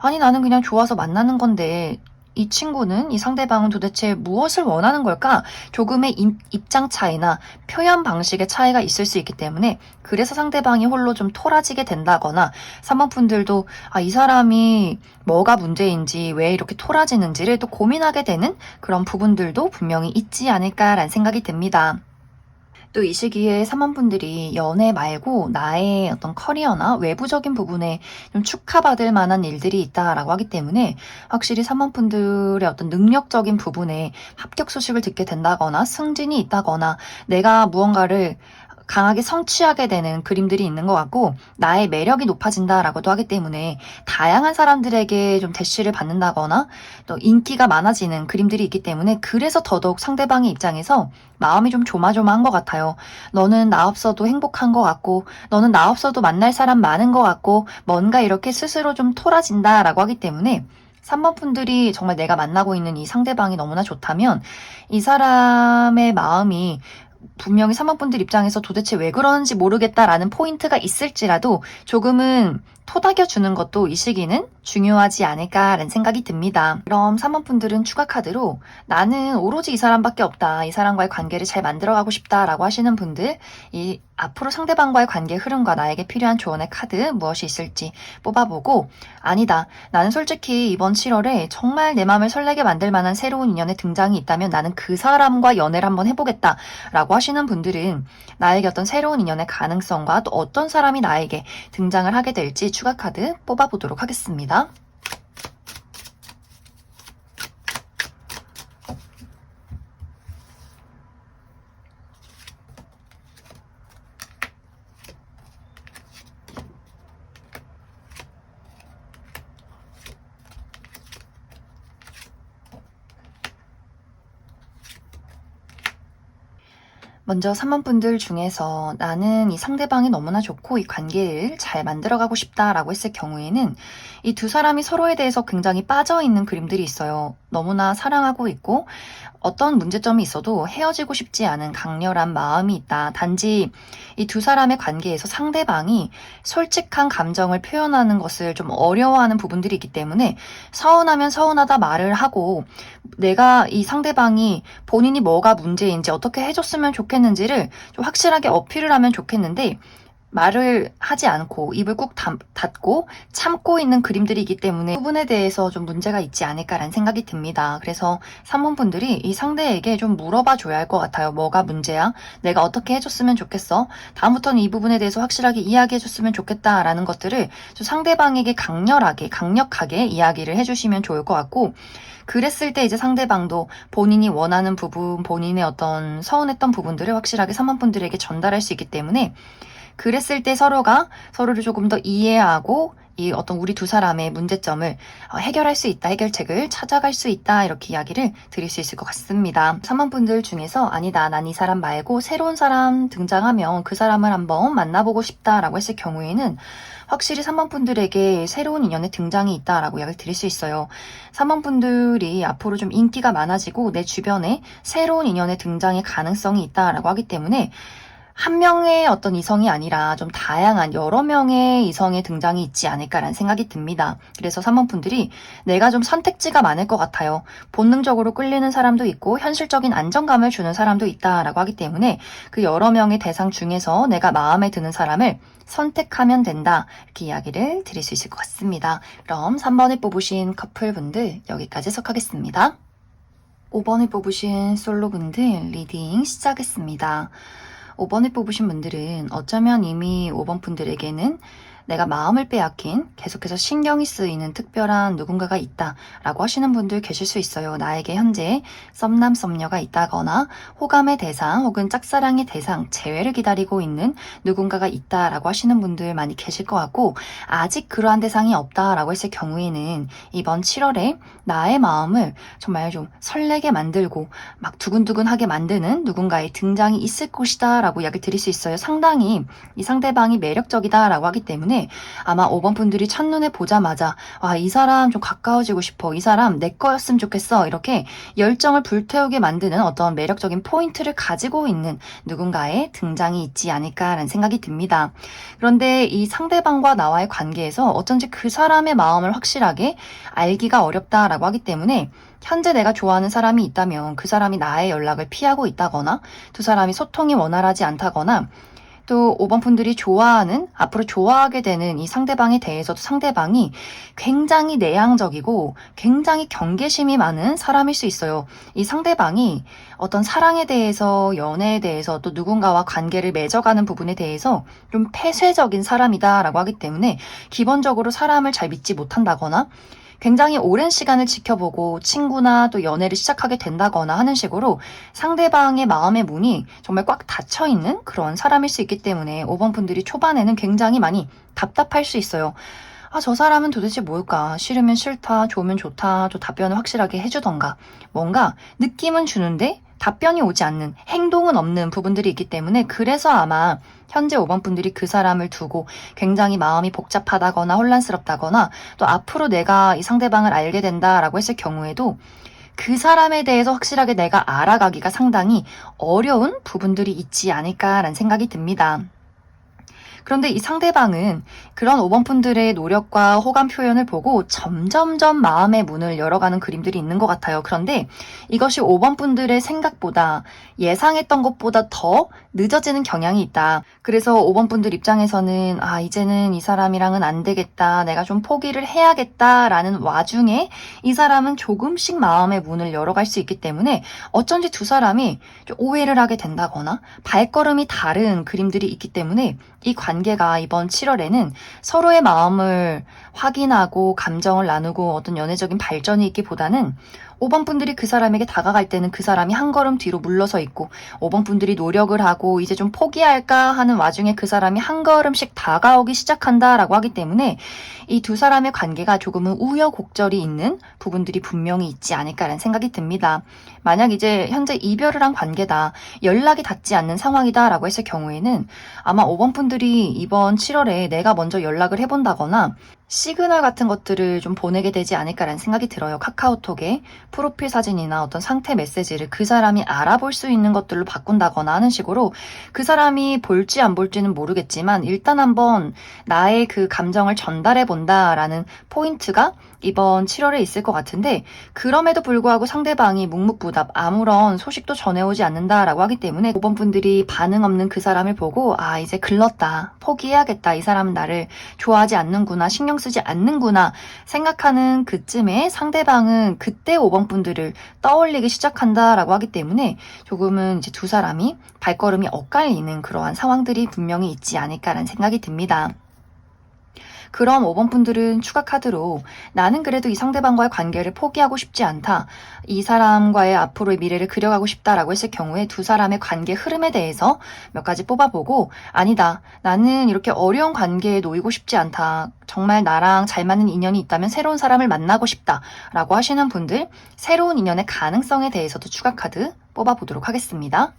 아니 나는 그냥 좋아서 만나는 건데 이 친구는 이 상대방은 도대체 무엇을 원하는 걸까? 조금의 입장 차이나 표현 방식의 차이가 있을 수 있기 때문에 그래서 상대방이 홀로 좀 토라지게 된다거나 3번분들도 이 사람이 뭐가 문제인지 왜 이렇게 토라지는지를 또 고민하게 되는 그런 부분들도 분명히 있지 않을까라는 생각이 듭니다. 또 이 시기에 3번분들이 연애 말고 나의 어떤 커리어나 외부적인 부분에 좀 축하받을 만한 일들이 있다라고 하기 때문에 확실히 3번분들의 어떤 능력적인 부분에 합격 소식을 듣게 된다거나 승진이 있다거나 내가 무언가를 강하게 성취하게 되는 그림들이 있는 것 같고 나의 매력이 높아진다라고도 하기 때문에 다양한 사람들에게 좀 대시를 받는다거나 또 인기가 많아지는 그림들이 있기 때문에 그래서 더더욱 상대방의 입장에서 마음이 좀 조마조마한 것 같아요. 너는 나 없어도 행복한 것 같고 너는 나 없어도 만날 사람 많은 것 같고 뭔가 이렇게 스스로 좀 토라진다라고 하기 때문에 3번분들이 정말 내가 만나고 있는 이 상대방이 너무나 좋다면 이 사람의 마음이 분명히 3번분들 입장에서 도대체 왜 그러는지 모르겠다라는 포인트가 있을지라도 조금은 토닥여주는 것도 이 시기는 중요하지 않을까라는 생각이 듭니다. 그럼 3번분들은 추가 카드로 나는 오로지 이 사람밖에 없다. 이 사람과의 관계를 잘 만들어가고 싶다라고 하시는 분들 이 앞으로 상대방과의 관계 흐름과 나에게 필요한 조언의 카드 무엇이 있을지 뽑아보고 아니다. 나는 솔직히 이번 7월에 정말 내 마음을 설레게 만들 만한 새로운 인연의 등장이 있다면 나는 그 사람과 연애를 한번 해보겠다 라고 하시는 분들은 나에게 어떤 새로운 인연의 가능성과 또 어떤 사람이 나에게 등장을 하게 될지 추가 카드 뽑아보도록 하겠습니다. 먼저 3번분들 중에서 나는 이 상대방이 너무나 좋고 이 관계를 잘 만들어가고 싶다라고 했을 경우에는 이 두 사람이 서로에 대해서 굉장히 빠져있는 그림들이 있어요. 너무나 사랑하고 있고 어떤 문제점이 있어도 헤어지고 싶지 않은 강렬한 마음이 있다. 단지 이 두 사람의 관계에서 상대방이 솔직한 감정을 표현하는 것을 좀 어려워하는 부분들이 있기 때문에 서운하면 서운하다 말을 하고 내가 이 상대방이 본인이 뭐가 문제인지 어떻게 해줬으면 좋겠는지를 좀 확실하게 어필을 하면 좋겠는데 말을 하지 않고 입을 꾹 닫고 참고 있는 그림들이기 때문에 그 부분에 대해서 좀 문제가 있지 않을까라는 생각이 듭니다. 그래서 3번분들이 이 상대에게 좀 물어봐 줘야 할 것 같아요. 뭐가 문제야? 내가 어떻게 해줬으면 좋겠어? 다음부터는 이 부분에 대해서 확실하게 이야기해 줬으면 좋겠다라는 것들을 좀 상대방에게 강력하게 이야기를 해주시면 좋을 것 같고 그랬을 때 이제 상대방도 본인이 원하는 부분, 본인의 어떤 서운했던 부분들을 확실하게 3번분들에게 전달할 수 있기 때문에 그랬을 때 서로가 서로를 조금 더 이해하고 이 어떤 우리 두 사람의 문제점을 해결할 수 있다, 해결책을 찾아갈 수 있다, 이렇게 이야기를 드릴 수 있을 것 같습니다. 3번 분들 중에서 아니다, 난 이 사람 말고 새로운 사람 등장하면 그 사람을 한번 만나보고 싶다라고 했을 경우에는 확실히 3번 분들에게 새로운 인연의 등장이 있다라고 이야기를 드릴 수 있어요. 3번 분들이 앞으로 좀 인기가 많아지고 내 주변에 새로운 인연의 등장의 가능성이 있다라고 하기 때문에 한 명의 어떤 이성이 아니라 좀 다양한 여러 명의 이성의 등장이 있지 않을까라는 생각이 듭니다. 그래서 3번 분들이 내가 좀 선택지가 많을 것 같아요. 본능적으로 끌리는 사람도 있고 현실적인 안정감을 주는 사람도 있다라고 하기 때문에 그 여러 명의 대상 중에서 내가 마음에 드는 사람을 선택하면 된다, 이렇게 이야기를 드릴 수 있을 것 같습니다. 그럼 3번을 뽑으신 커플분들 여기까지 해석하겠습니다. 5번을 뽑으신 솔로분들 리딩 시작했습니다. 5번을 뽑으신 분들은 어쩌면 이미 5번 분들에게는 내가 마음을 빼앗긴, 계속해서 신경이 쓰이는 특별한 누군가가 있다라고 하시는 분들 계실 수 있어요. 나에게 현재 썸남 썸녀가 있다거나 호감의 대상 혹은 짝사랑의 대상, 재회를 기다리고 있는 누군가가 있다라고 하시는 분들 많이 계실 것 같고, 아직 그러한 대상이 없다라고 했을 경우에는 이번 7월에 나의 마음을 정말 좀 설레게 만들고 막 두근두근하게 만드는 누군가의 등장이 있을 것이다 라고 이야기 드릴 수 있어요. 상당히 이 상대방이 매력적이다 라고 하기 때문에 아마 5번 분들이 첫눈에 보자마자 이 사람 좀 가까워지고 싶어, 이 사람 내 거였으면 좋겠어, 이렇게 열정을 불태우게 만드는 어떤 매력적인 포인트를 가지고 있는 누군가의 등장이 있지 않을까라는 생각이 듭니다. 그런데 이 상대방과 나와의 관계에서 어쩐지 그 사람의 마음을 확실하게 알기가 어렵다라고 하기 때문에 현재 내가 좋아하는 사람이 있다면 그 사람이 나의 연락을 피하고 있다거나 두 사람이 소통이 원활하지 않다거나 또 5번 분들이 좋아하는, 앞으로 좋아하게 되는 이 상대방에 대해서도 상대방이 굉장히 내향적이고 굉장히 경계심이 많은 사람일 수 있어요. 이 상대방이 어떤 사랑에 대해서, 연애에 대해서, 또 누군가와 관계를 맺어가는 부분에 대해서 좀 폐쇄적인 사람이다라고 하기 때문에 기본적으로 사람을 잘 믿지 못한다거나 굉장히 오랜 시간을 지켜보고 친구나 또 연애를 시작하게 된다거나 하는 식으로 상대방의 마음의 문이 정말 꽉 닫혀있는 그런 사람일 수 있기 때문에 5번 분들이 초반에는 굉장히 많이 답답할 수 있어요. 저 사람은 도대체 뭘까? 싫으면 싫다, 좋으면 좋다, 또 답변을 확실하게 해주던가, 뭔가 느낌은 주는데 답변이 오지 않는, 행동은 없는 부분들이 있기 때문에 그래서 아마 현재 5번 분들이 그 사람을 두고 굉장히 마음이 복잡하다거나 혼란스럽다거나 또 앞으로 내가 이 상대방을 알게 된다라고 했을 경우에도 그 사람에 대해서 확실하게 내가 알아가기가 상당히 어려운 부분들이 있지 않을까라는 생각이 듭니다. 그런데 이 상대방은 그런 5번 분들의 노력과 호감 표현을 보고 점점점 마음의 문을 열어가는 그림들이 있는 것 같아요. 그런데 이것이 5번 분들의 생각보다, 예상했던 것보다 더 늦어지는 경향이 있다. 그래서 5번 분들 입장에서는 이제는 이 사람이랑은 안 되겠다, 내가 좀 포기를 해야겠다라는 와중에 이 사람은 조금씩 마음의 문을 열어갈 수 있기 때문에 어쩐지 두 사람이 좀 오해를 하게 된다거나 발걸음이 다른 그림들이 있기 때문에 이 관계가 이번 7월에는 서로의 마음을 확인하고 감정을 나누고 어떤 연애적인 발전이 있기보다는 5번 분들이 그 사람에게 다가갈 때는 그 사람이 한 걸음 뒤로 물러서 있고 5번 분들이 노력을 하고 이제 좀 포기할까 하는 와중에 그 사람이 한 걸음씩 다가오기 시작한다라고 하기 때문에 이 두 사람의 관계가 조금은 우여곡절이 있는 부분들이 분명히 있지 않을까라는 생각이 듭니다. 만약 이제 현재 이별을 한 관계다, 연락이 닿지 않는 상황이다라고 했을 경우에는 아마 5번 분들이 이번 7월에 내가 먼저 연락을 해본다거나 시그널 같은 것들을 좀 보내게 되지 않을까라는 생각이 들어요. 카카오톡에 프로필 사진이나 어떤 상태 메시지를 그 사람이 알아볼 수 있는 것들로 바꾼다거나 하는 식으로 그 사람이 볼지 안 볼지는 모르겠지만 일단 한번 나의 그 감정을 전달해 본다라는 포인트가 이번 7월에 있을 것 같은데, 그럼에도 불구하고 상대방이 묵묵부답 아무런 소식도 전해오지 않는다라고 하기 때문에 5번 분들이 반응 없는 그 사람을 보고 이제 글렀다, 포기해야겠다, 이 사람은 나를 좋아하지 않는구나, 신경 쓰지 않는구나 생각하는 그쯤에 상대방은 그때 5번 분들을 떠올리기 시작한다라고 하기 때문에 조금은 이제 두 사람이 발걸음이 엇갈리는 그러한 상황들이 분명히 있지 않을까라는 생각이 듭니다. 그럼 5번 분들은 추가 카드로 나는 그래도 이 상대방과의 관계를 포기하고 싶지 않다. 이 사람과의 앞으로의 미래를 그려가고 싶다라고 했을 경우에 두 사람의 관계 흐름에 대해서 몇 가지 뽑아보고 아니다. 나는 이렇게 어려운 관계에 놓이고 싶지 않다. 정말 나랑 잘 맞는 인연이 있다면 새로운 사람을 만나고 싶다라고 하시는 분들 새로운 인연의 가능성에 대해서도 추가 카드 뽑아보도록 하겠습니다.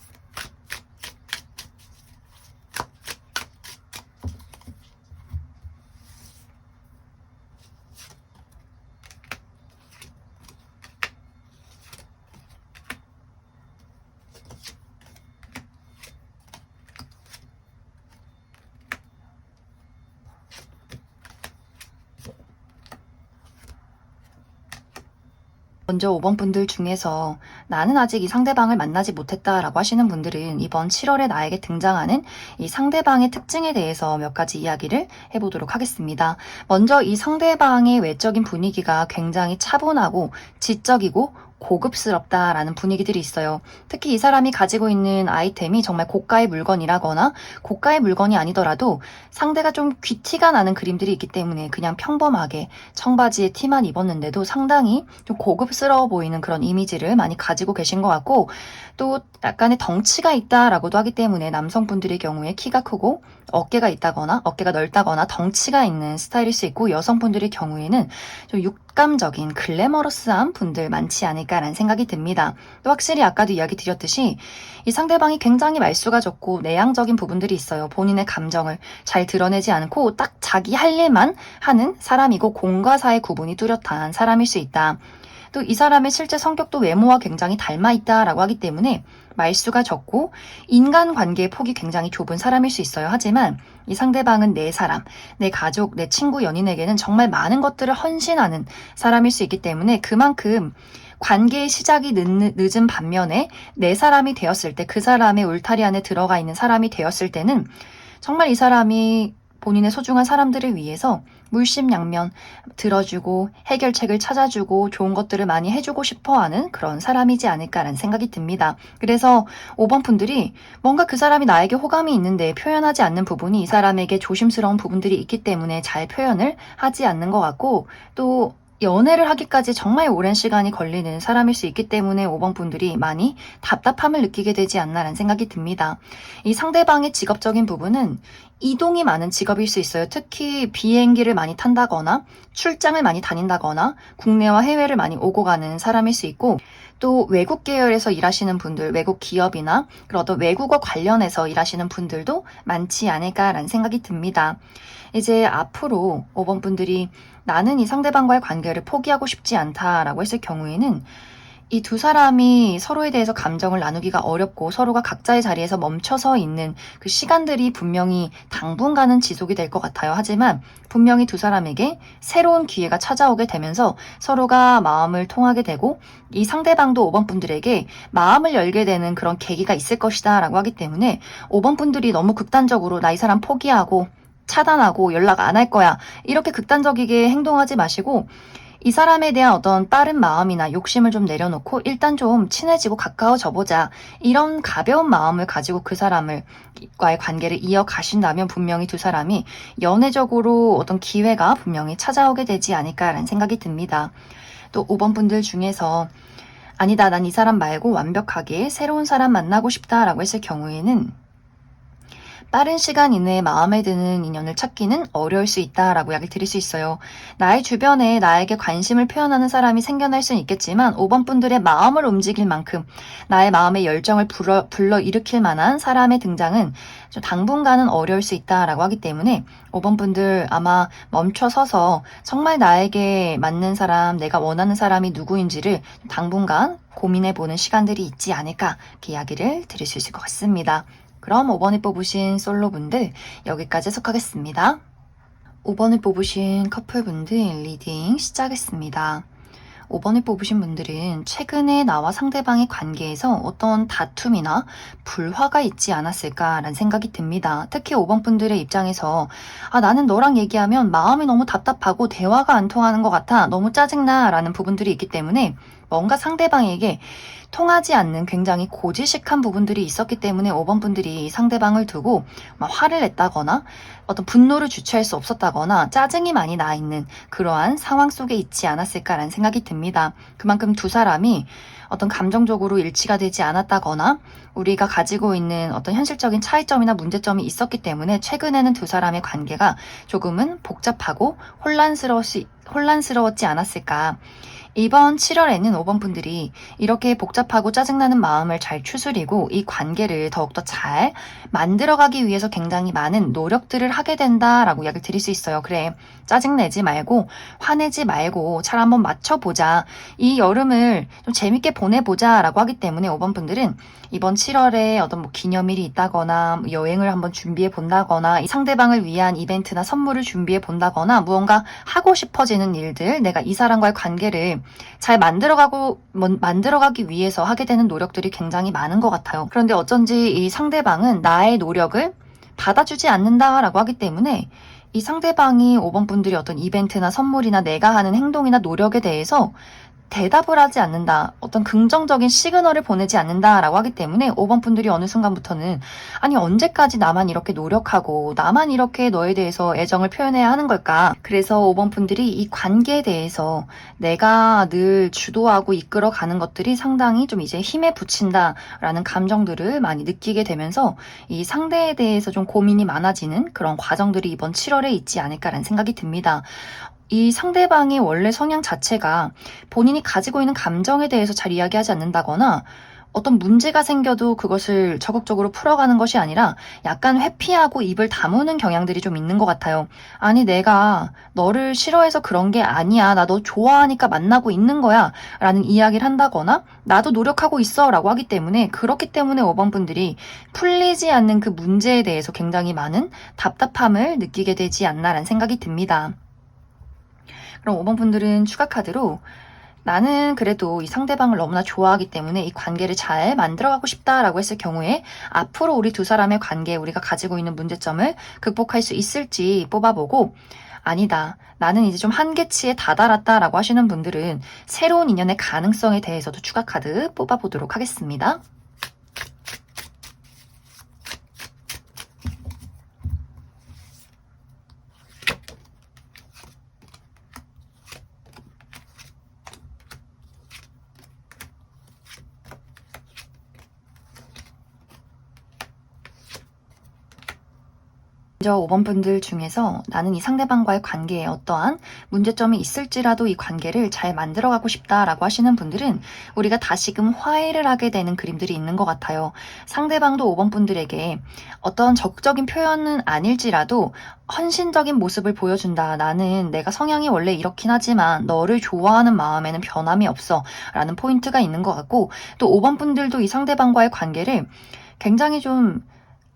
먼저 5번 분들 중에서 나는 아직 이 상대방을 만나지 못했다라고 하시는 분들은 이번 7월에 나에게 등장하는 이 상대방의 특징에 대해서 몇 가지 이야기를 해보도록 하겠습니다. 먼저 이 상대방의 외적인 분위기가 굉장히 차분하고 지적이고 고급스럽다라는 분위기들이 있어요. 특히 이 사람이 가지고 있는 아이템이 정말 고가의 물건이라거나 고가의 물건이 아니더라도 상대가 좀 귀티가 나는 그림들이 있기 때문에 그냥 평범하게 청바지에 티만 입었는데도 상당히 좀 고급스러워 보이는 그런 이미지를 많이 가지고 계신 것 같고 또 약간의 덩치가 있다라고도 하기 때문에 남성분들의 경우에 키가 크고 어깨가 있다거나 어깨가 넓다거나 덩치가 있는 스타일일 수 있고 여성분들의 경우에는 좀 육감적인 글래머러스한 분들 많지 않을까라는 생각이 듭니다. 또 확실히 아까도 이야기 드렸듯이 이 상대방이 굉장히 말수가 적고 내향적인 부분들이 있어요. 본인의 감정을 잘 드러내지 않고 딱 자기 할 일만 하는 사람이고 공과 사의 구분이 뚜렷한 사람일 수 있다. 또 이 사람의 실제 성격도 외모와 굉장히 닮아 있다라고 하기 때문에 말수가 적고 인간관계의 폭이 굉장히 좁은 사람일 수 있어요. 하지만 이 상대방은 내 사람, 내 가족, 내 친구, 연인에게는 정말 많은 것들을 헌신하는 사람일 수 있기 때문에 그만큼 관계의 시작이 늦은 반면에 내 사람이 되었을 때 그 사람의 울타리 안에 들어가 있는 사람이 되었을 때는 정말 이 사람이 본인의 소중한 사람들을 위해서 물심양면 들어주고 해결책을 찾아주고 좋은 것들을 많이 해주고 싶어하는 그런 사람이지 않을까라는 생각이 듭니다. 그래서 5번 분들이 뭔가 그 사람이 나에게 호감이 있는데 표현하지 않는 부분이 이 사람에게 조심스러운 부분들이 있기 때문에 잘 표현을 하지 않는 것 같고 또 연애를 하기까지 정말 오랜 시간이 걸리는 사람일 수 있기 때문에 5번 분들이 많이 답답함을 느끼게 되지 않나라는 생각이 듭니다. 이 상대방의 직업적인 부분은 이동이 많은 직업일 수 있어요. 특히 비행기를 많이 탄다거나 출장을 많이 다닌다거나 국내와 해외를 많이 오고 가는 사람일 수 있고 또 외국 계열에서 일하시는 분들, 외국 기업이나 그런 어떤 외국어 관련해서 일하시는 분들도 많지 않을까라는 생각이 듭니다. 이제 앞으로 5번 분들이 나는 이 상대방과의 관계를 포기하고 싶지 않다라고 했을 경우에는 이 두 사람이 서로에 대해서 감정을 나누기가 어렵고 서로가 각자의 자리에서 멈춰서 있는 그 시간들이 분명히 당분간은 지속이 될 것 같아요. 하지만 분명히 두 사람에게 새로운 기회가 찾아오게 되면서 서로가 마음을 통하게 되고 이 상대방도 5번 분들에게 마음을 열게 되는 그런 계기가 있을 것이다 라고 하기 때문에 5번 분들이 너무 극단적으로 나 이 사람 포기하고 차단하고 연락 안 할 거야 이렇게 극단적이게 행동하지 마시고 이 사람에 대한 어떤 빠른 마음이나 욕심을 좀 내려놓고 일단 좀 친해지고 가까워져 보자. 이런 가벼운 마음을 가지고 그 사람과의 관계를 이어가신다면 분명히 두 사람이 연애적으로 어떤 기회가 분명히 찾아오게 되지 않을까라는 생각이 듭니다. 또 5번 분들 중에서 아니다, 난 이 사람 말고 완벽하게 새로운 사람 만나고 싶다라고 했을 경우에는 빠른 시간 이내에 마음에 드는 인연을 찾기는 어려울 수 있다라고 이야기를 드릴 수 있어요. 나의 주변에 나에게 관심을 표현하는 사람이 생겨날 수는 있겠지만 5번 분들의 마음을 움직일 만큼 나의 마음의 열정을 불러일으킬 만한 사람의 등장은 좀 당분간은 어려울 수 있다라고 하기 때문에 5번 분들 아마 멈춰서서 정말 나에게 맞는 사람, 내가 원하는 사람이 누구인지를 당분간 고민해보는 시간들이 있지 않을까 이렇게 이야기를 드릴 수 있을 것 같습니다. 그럼 5번을 뽑으신 솔로분들 여기까지 해석하겠습니다. 5번을 뽑으신 커플분들 리딩 시작했습니다. 5번을 뽑으신 분들은 최근에 나와 상대방의 관계에서 어떤 다툼이나 불화가 있지 않았을까라는 생각이 듭니다. 특히 5번 분들의 입장에서 나는 너랑 얘기하면 마음이 너무 답답하고 대화가 안 통하는 것 같아. 너무 짜증나 라는 부분들이 있기 때문에 뭔가 상대방에게 통하지 않는 굉장히 고지식한 부분들이 있었기 때문에 5번 분들이 상대방을 두고 막 화를 냈다거나 어떤 분노를 주체할 수 없었다거나 짜증이 많이 나 있는 그러한 상황 속에 있지 않았을까라는 생각이 듭니다. 그만큼 두 사람이 어떤 감정적으로 일치가 되지 않았다거나 우리가 가지고 있는 어떤 현실적인 차이점이나 문제점이 있었기 때문에 최근에는 두 사람의 관계가 조금은 복잡하고 혼란스러웠지 않았을까. 이번 7월에는 5번 분들이 이렇게 복잡하고 짜증나는 마음을 잘 추스리고 이 관계를 더욱더 잘 만들어가기 위해서 굉장히 많은 노력들을 하게 된다라고 이야기를 드릴 수 있어요. 그래, 짜증내지 말고 화내지 말고 잘 한번 맞춰보자. 이 여름을 좀 재밌게 보내보자 라고 하기 때문에 5번 분들은 이번 7월에 어떤 뭐 기념일이 있다거나 여행을 한번 준비해 본다거나 이 상대방을 위한 이벤트나 선물을 준비해 본다거나 무언가 하고 싶어지는 일들, 내가 이 사람과의 관계를 잘 만들어가기 위해서 하게 되는 노력들이 굉장히 많은 것 같아요. 그런데 어쩐지 이 상대방은 나의 노력을 받아주지 않는다라고 하기 때문에 이 상대방이 5번 분들이 어떤 이벤트나 선물이나 내가 하는 행동이나 노력에 대해서 대답을 하지 않는다, 어떤 긍정적인 시그널을 보내지 않는다라고 하기 때문에 5번 분들이 어느 순간부터는 아니 언제까지 나만 이렇게 노력하고 나만 이렇게 너에 대해서 애정을 표현해야 하는 걸까. 그래서 5번 분들이 이 관계에 대해서 내가 늘 주도하고 이끌어가는 것들이 상당히 좀 이제 힘에 부친다라는 감정들을 많이 느끼게 되면서 이 상대에 대해서 좀 고민이 많아지는 그런 과정들이 이번 7월에 있지 않을까라는 생각이 듭니다. 이 상대방의 원래 성향 자체가 본인이 가지고 있는 감정에 대해서 잘 이야기하지 않는다거나 어떤 문제가 생겨도 그것을 적극적으로 풀어가는 것이 아니라 약간 회피하고 입을 다무는 경향들이 좀 있는 것 같아요. 아니 내가 너를 싫어해서 그런 게 아니야. 나 너 좋아하니까 만나고 있는 거야. 라는 이야기를 한다거나 나도 노력하고 있어 라고 하기 때문에 그렇기 때문에 5번 분들이 풀리지 않는 그 문제에 대해서 굉장히 많은 답답함을 느끼게 되지 않나라는 생각이 듭니다. 그럼 5번 분들은 추가 카드로 나는 그래도 이 상대방을 너무나 좋아하기 때문에 이 관계를 잘 만들어가고 싶다라고 했을 경우에 앞으로 우리 두 사람의 관계에 우리가 가지고 있는 문제점을 극복할 수 있을지 뽑아보고 아니다, 나는 이제 좀 한계치에 다다랐다라고 하시는 분들은 새로운 인연의 가능성에 대해서도 추가 카드 뽑아보도록 하겠습니다. 먼저 5번 분들 중에서 나는 이 상대방과의 관계에 어떠한 문제점이 있을지라도 이 관계를 잘 만들어가고 싶다라고 하시는 분들은 우리가 다시금 화해를 하게 되는 그림들이 있는 것 같아요. 상대방도 5번 분들에게 어떤 적극적인 표현은 아닐지라도 헌신적인 모습을 보여준다. 나는 내가 성향이 원래 이렇긴 하지만 너를 좋아하는 마음에는 변함이 없어 라는 포인트가 있는 것 같고 또 5번 분들도 이 상대방과의 관계를 굉장히 좀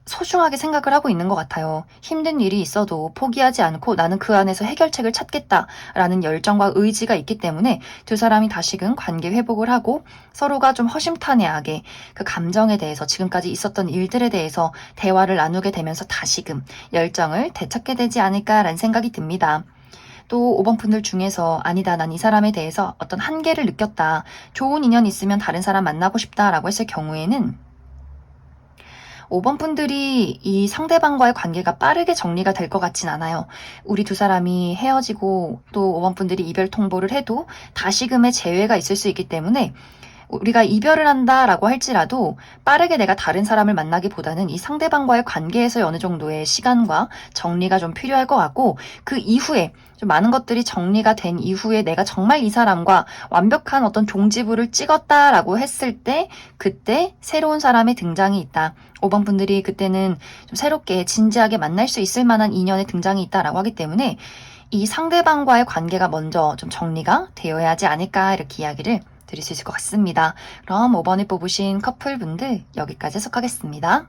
소중하게 생각을 하고 있는 것 같아요. 힘든 일이 있어도 포기하지 않고 나는 그 안에서 해결책을 찾겠다라는 열정과 의지가 있기 때문에 두 사람이 다시금 관계 회복을 하고 서로가 좀 허심탄회하게 그 감정에 대해서 지금까지 있었던 일들에 대해서 대화를 나누게 되면서 다시금 열정을 되찾게 되지 않을까라는 생각이 듭니다. 또 5번 분들 중에서 아니다, 난 이 사람에 대해서 어떤 한계를 느꼈다, 좋은 인연 있으면 다른 사람 만나고 싶다라고 했을 경우에는 5번 분들이 이 상대방과의 관계가 빠르게 정리가 될 것 같진 않아요. 우리 두 사람이 헤어지고 또 5번 분들이 이별 통보를 해도 다시금의 재회가 있을 수 있기 때문에 우리가 이별을 한다라고 할지라도 빠르게 내가 다른 사람을 만나기보다는 이 상대방과의 관계에서 어느 정도의 시간과 정리가 좀 필요할 것 같고 그 이후에 좀 많은 것들이 정리가 된 이후에 내가 정말 이 사람과 완벽한 어떤 종지부를 찍었다라고 했을 때 그때 새로운 사람의 등장이 있다. 5번 분들이 그때는 좀 새롭게 진지하게 만날 수 있을 만한 인연의 등장이 있다라고 하기 때문에 이 상대방과의 관계가 먼저 좀 정리가 되어야 하지 않을까 이렇게 이야기를 드릴 수 있을 것 같습니다. 그럼 5번을 뽑으신 커플분들 여기까지 해석하겠습니다.